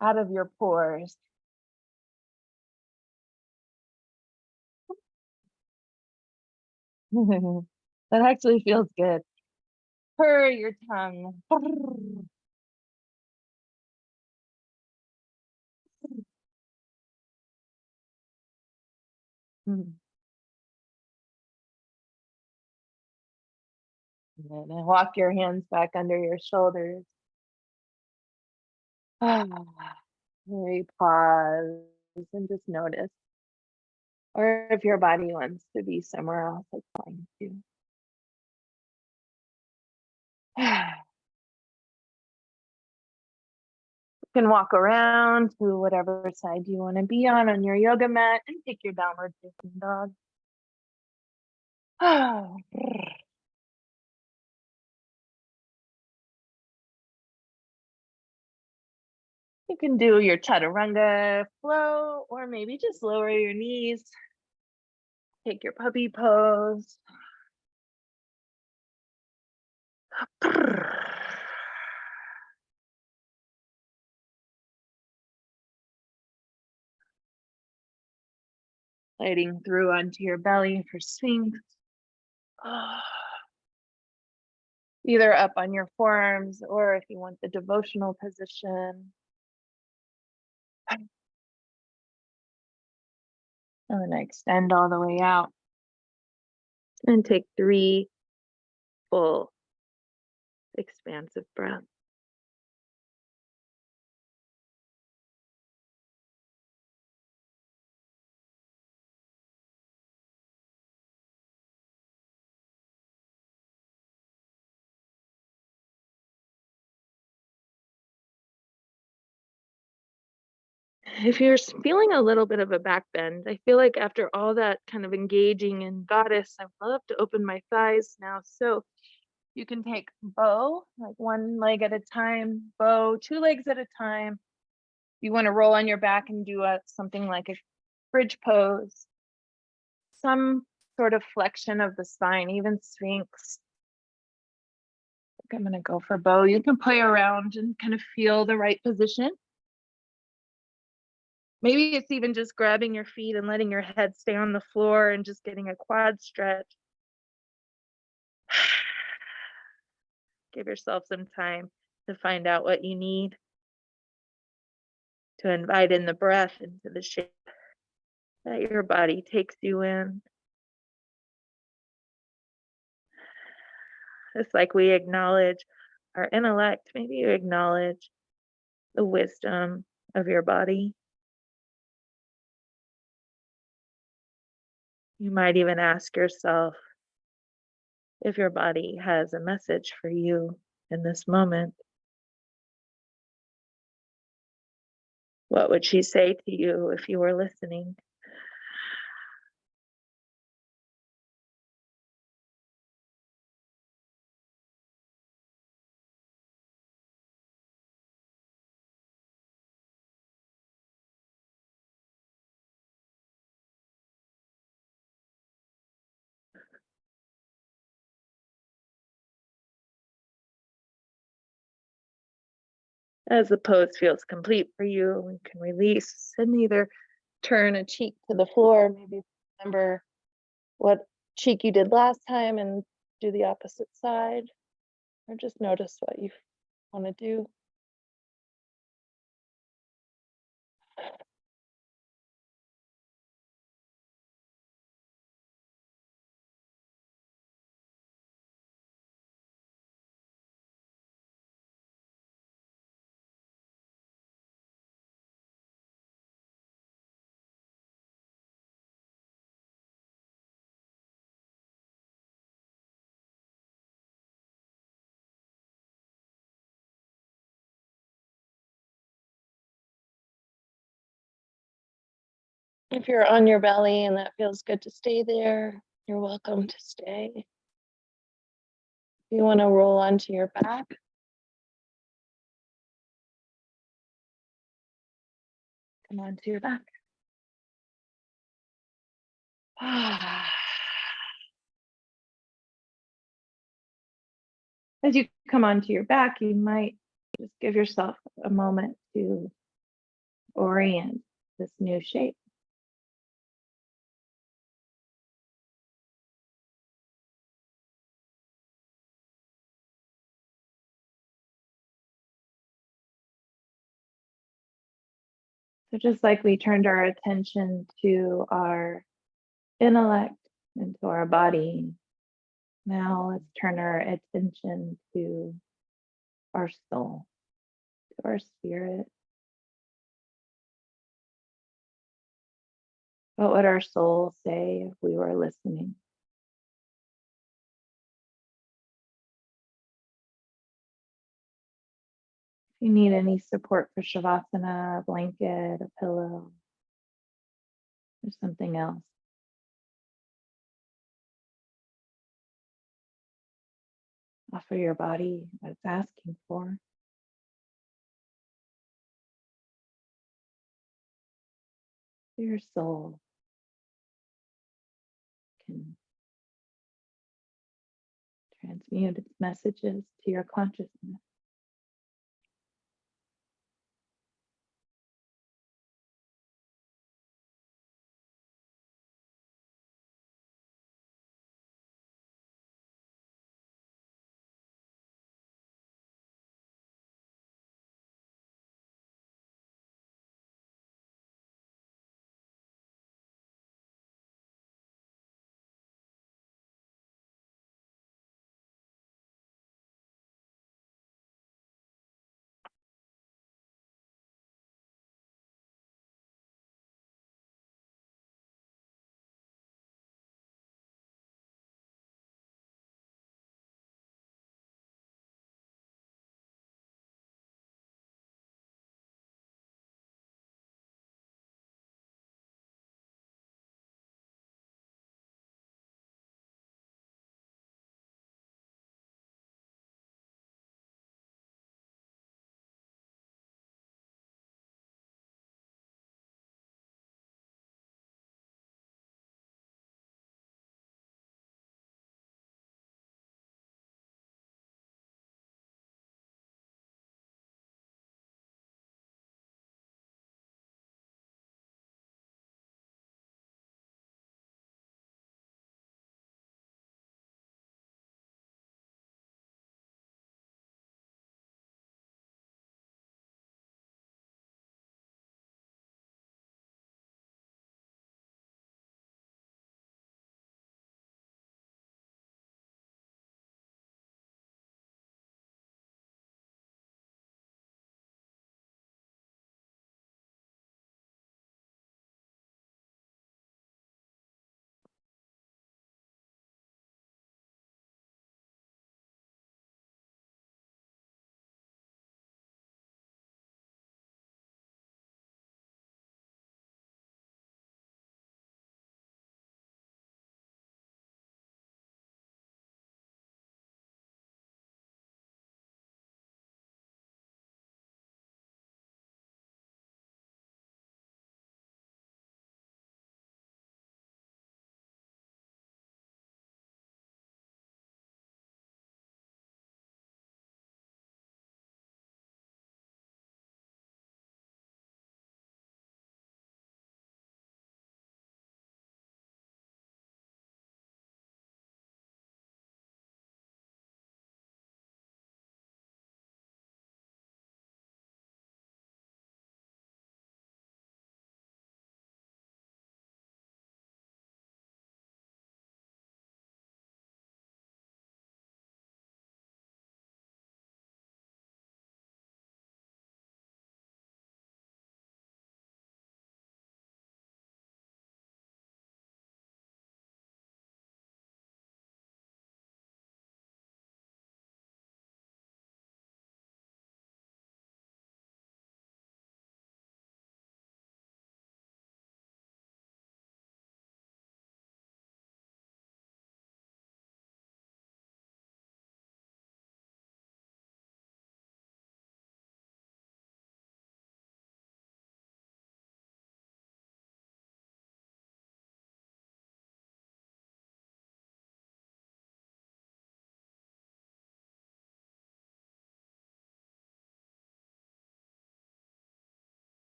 out of your pores. That actually feels good. Purr your tongue. And then walk your hands back under your shoulders. Really pause and just notice. Or if your body wants to be somewhere else, it's fine too. You can walk around to whatever side you want to be on your yoga mat and take your downward facing dog. You can do your chaturanga flow, or maybe just lower your knees. Take your puppy pose. Sliding through onto your belly for Sphinx. Either up on your forearms, or if you want the devotional position. And then extend all the way out. And take 3 full expansive breaths. If you're feeling a little bit of a back bend, I feel like after all that kind of engaging in goddess, I love to open my thighs now. So you can take bow, like 1 leg at a time, bow, 2 legs at a time. You want to roll on your back and do something like a bridge pose, some sort of flexion of the spine, even Sphinx. I'm going to go for bow. You can play around and kind of feel the right position. Maybe it's even just grabbing your feet and letting your head stay on the floor and just getting a quad stretch. Give yourself some time to find out what you need, to invite in the breath into the shape that your body takes you in. It's like we acknowledge our intellect. Maybe you acknowledge the wisdom of your body. You might even ask yourself if your body has a message for you in this moment. What would she say to you if you were listening? As the pose feels complete for you, you can release and either turn a cheek to the floor, maybe remember what cheek you did last time and do the opposite side, or just notice what you want to do. If you're on your belly and that feels good to stay there, you're welcome to stay. If you want to roll onto your back, come onto your back. As you come onto your back, you might just give yourself a moment to orient this new shape. So just like we turned our attention to our intellect and to our body, now let's turn our attention to our soul, to our spirit. What would our soul say if we were listening? If you need any support for Shavasana, a blanket, a pillow, or something else, offer your body what it's asking for. Your soul can transmute its messages to your consciousness.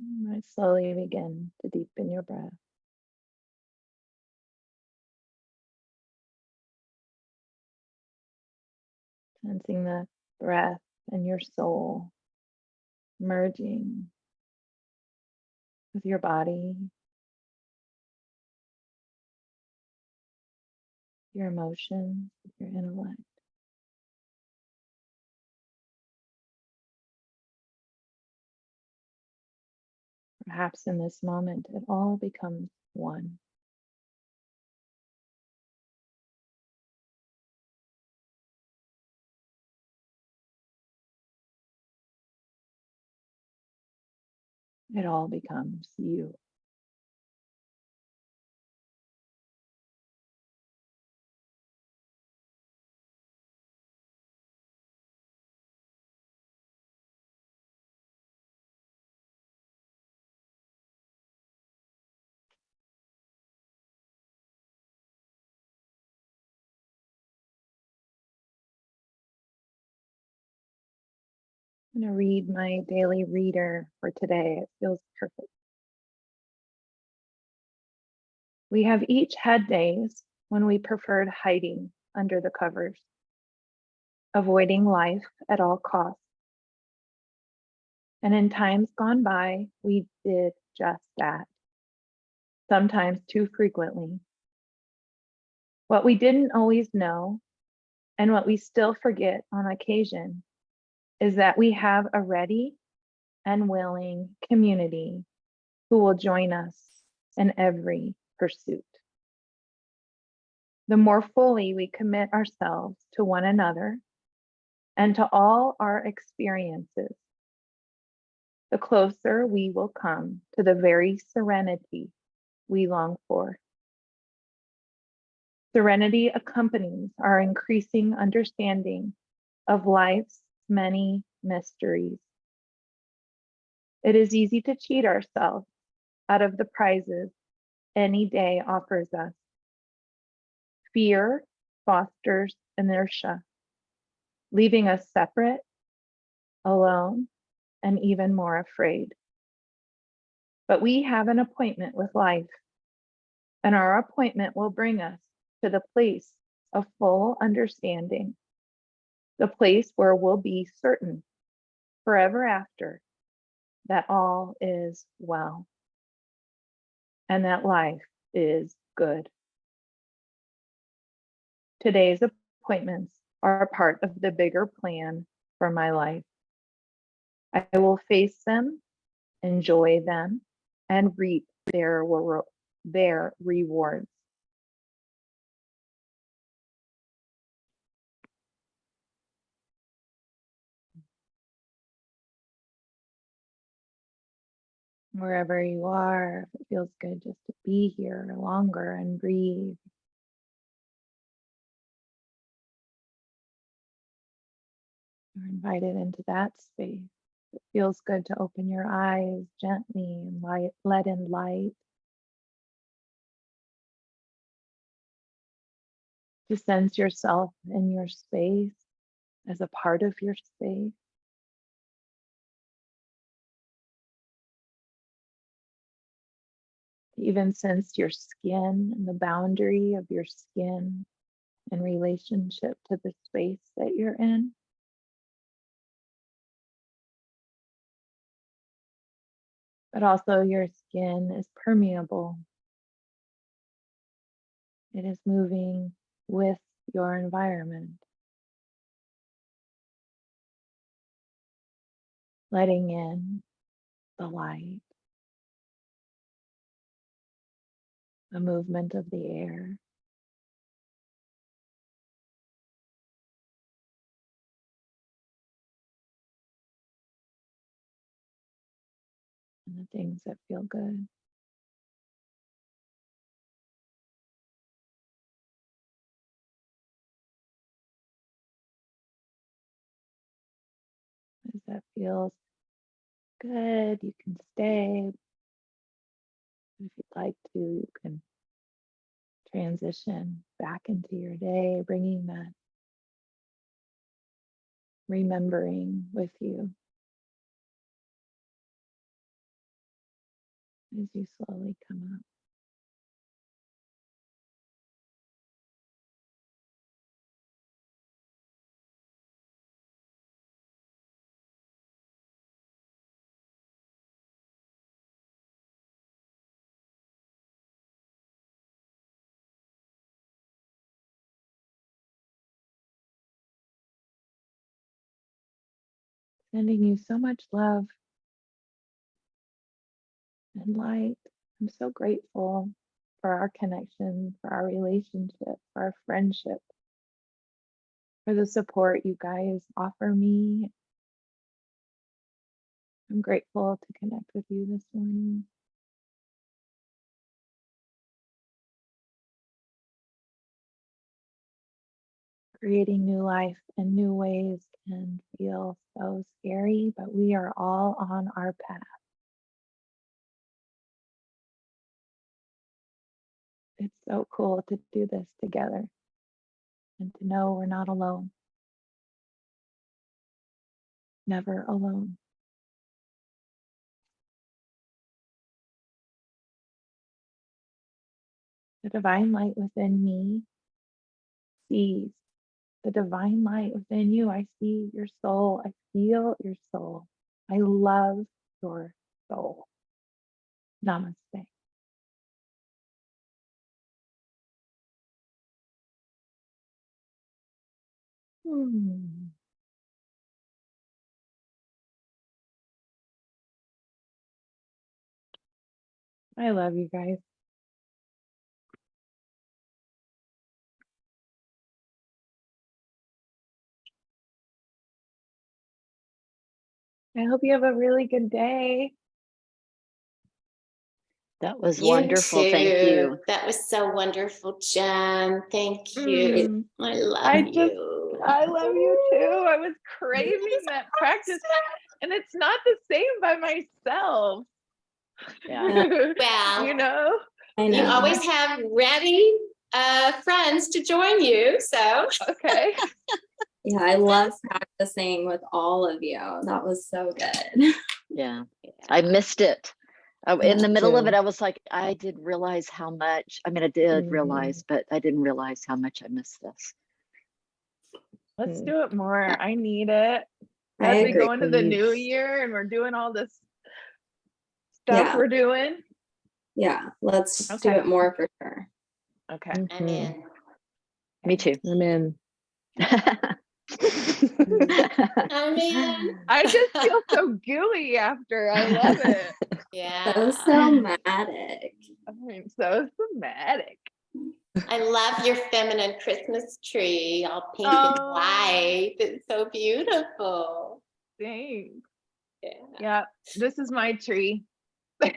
I slowly begin to deepen your breath, sensing the breath and your soul merging with your body, your emotions, your intellect. Perhaps in this moment, it all becomes one. It all becomes you. I'm going to read my daily reader for today. It feels perfect. We have each had days when we preferred hiding under the covers, avoiding life at all costs. And in times gone by, we did just that, sometimes too frequently. What we didn't always know, and what we still forget on occasion, is that we have a ready and willing community who will join us in every pursuit. The more fully we commit ourselves to one another and to all our experiences, the closer we will come to the very serenity we long for. Serenity accompanies our increasing understanding of life's many mysteries. It is easy to cheat ourselves out of the prizes any day offers us. Fear fosters inertia, leaving us separate, alone, and even more afraid. But we have an appointment with life, and our appointment will bring us to the place of full understanding, the place where we'll be certain forever after that all is well and that life is good. Today's appointments are part of the bigger plan for my life. I will face them, enjoy them, and reap their rewards. Wherever you are, if it feels good just to be here longer and breathe. You're invited into that space. It feels good to open your eyes gently and let in light. To sense yourself in your space as a part of your space. To even sense your skin and the boundary of your skin in relationship to the space that you're in. But also your skin is permeable. It is moving with your environment, letting in the light, the movement of the air, and the things that feel good. As that feels good, you can stay. If you'd like to, you can transition back into your day, bringing that remembering with you. as you slowly come up. Sending you so much love and light. I'm so grateful for our connection, for our relationship, for our friendship, for the support you guys offer me. I'm grateful to connect with you this morning. Creating new life in new ways can feel so scary, but we are all on our path. It's so cool to do this together and to know we're not alone. Never alone. The divine light within me sees the divine light within you. I see your soul. I feel your soul. I love your soul. Namaste. Hmm. I love you guys. I hope you have a really good day. That was You wonderful. too. Thank you. That was so wonderful, Jen. Thank you. Mm. I love I you. I love you too. I was craving that practice, and it's not the same by myself. Yeah. Well, You know? I you know. always have ready friends to join you. So Okay. Yeah, I love practicing with all of you. That was so good. Yeah. I missed it. In the Me middle of it, too. I was like, I didn't realize how much. I mean, I did realize, but I didn't realize how much I missed this. Let's do it more. I need it. I As we agree. go into the new year and we're doing all this stuff Yeah. we're doing. Yeah, let's do Okay. it more for sure. Okay. I'm in. Me too. I'm in. I'm in. I just feel so gooey after. I love it. Yeah. So somatic. I'm so somatic. I love your feminine Christmas tree, all pink and Oh. white. It's so beautiful. Thanks. Yeah. Yeah, this is my tree. I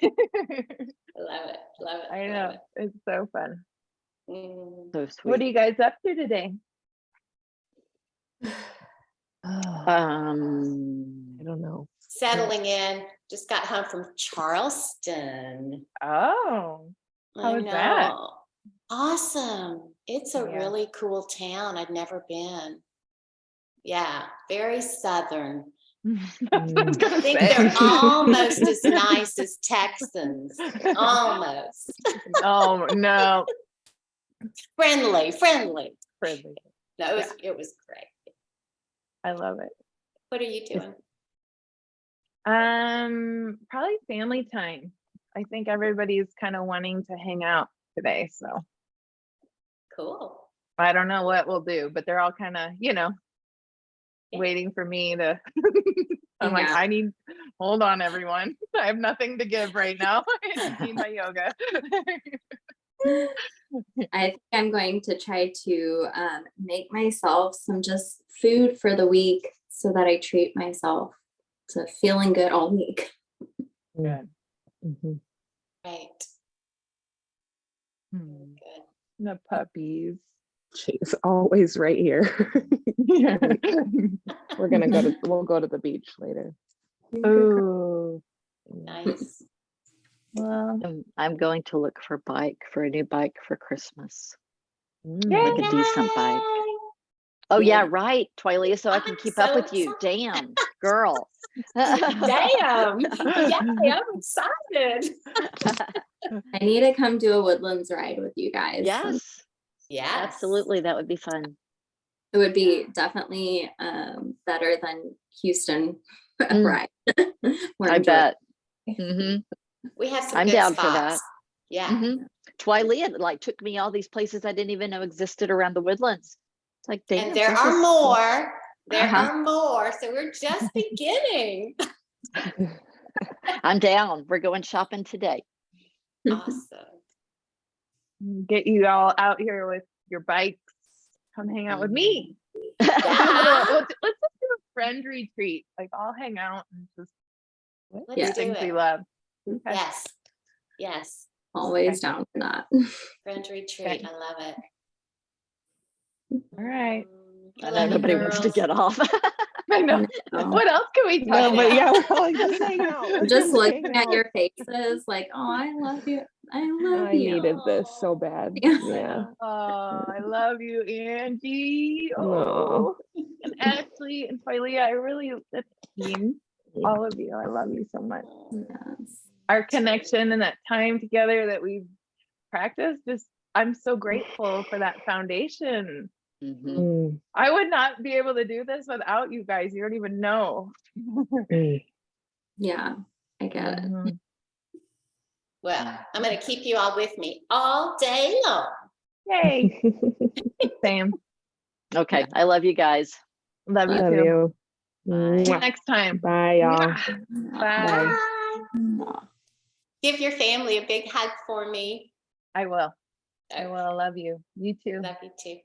love it. Love it. I love know. it. It's so fun. So What sweet. are you guys up to today? I Um, don't know. Settling in. Just got home from Charleston. Oh, how I was that? know. Awesome. It's a Yeah. really cool town. I'd never been. Yeah, very southern. That's what I was I gonna think say. they're almost as nice as Texans. Almost. Oh no, Friendly. friendly. No, it was great. I love it. What are you doing? Probably family time. I think everybody's kind of wanting to hang out today, so Cool. I don't know what we'll do, but they're all kind of, Yeah. waiting for me to. I'm like, Yeah. hold on, everyone. I have nothing to give right now. I just need my yoga. I think I'm going to try to make myself some just food for the week so that I treat myself to feeling good all week. Good. Right. Hmm. Good. The puppies. She's always right here. We'll go to the beach later. Oh, Nice. well, I'm going to look for a new bike for Christmas. yay. Like a decent bike. Oh yeah, right, Twylia, so I can I'm keep so up with you. excited. Damn. girl. Damn. Yay, I'm excited. I need to come do a Woodlands ride with you guys. Yes, Yes. absolutely. That would be fun. It would be definitely better than Houston Mm. ride. We're I enjoying bet. Hmm. We have some I'm good down spots. for that. Yeah. Hmm. Twylia like took me all these places I didn't even know existed around the Woodlands. It's like, damn, And there this are is- more. There Uh-huh. are more. So we're just beginning. I'm down. We're going shopping today. Awesome. Get you all out here with your bikes. Come hang out with me. Yeah. Let's just do a friend retreat. Like I'll hang out and just Let's Yeah. do things we it. love. Okay. Yes. Yes. always down for that. Friend retreat. Okay. I love it. All right. I know Love you, nobody wants to girls. get off. I know. No. What else can we talk No, about? but yeah, we're all like, just hang out. I'm Let's just hang looking at out. your faces like, oh, I love you. I love I you. needed this so bad. Yeah. Yeah. Oh, I love you, Angie. Aw. Oh, and Ashley and Philia. I really, the team, all of you. I love you so much. Yes. Our connection and that time together that we've practiced, just I'm so grateful for that foundation. Mhm. Mm, I would not be able to do this without you guys. You don't even know. mm. Yeah, I get it. Mhm. Well, I'm going to keep you all with me all day long. Yay. Same. Okay. I love you guys. Love you Love too. you. Bye. Mwah. Next time. Bye, y'all. Bye. Bye. Give your family a big hug for me. I will. I will. Love you. You too. Love you too.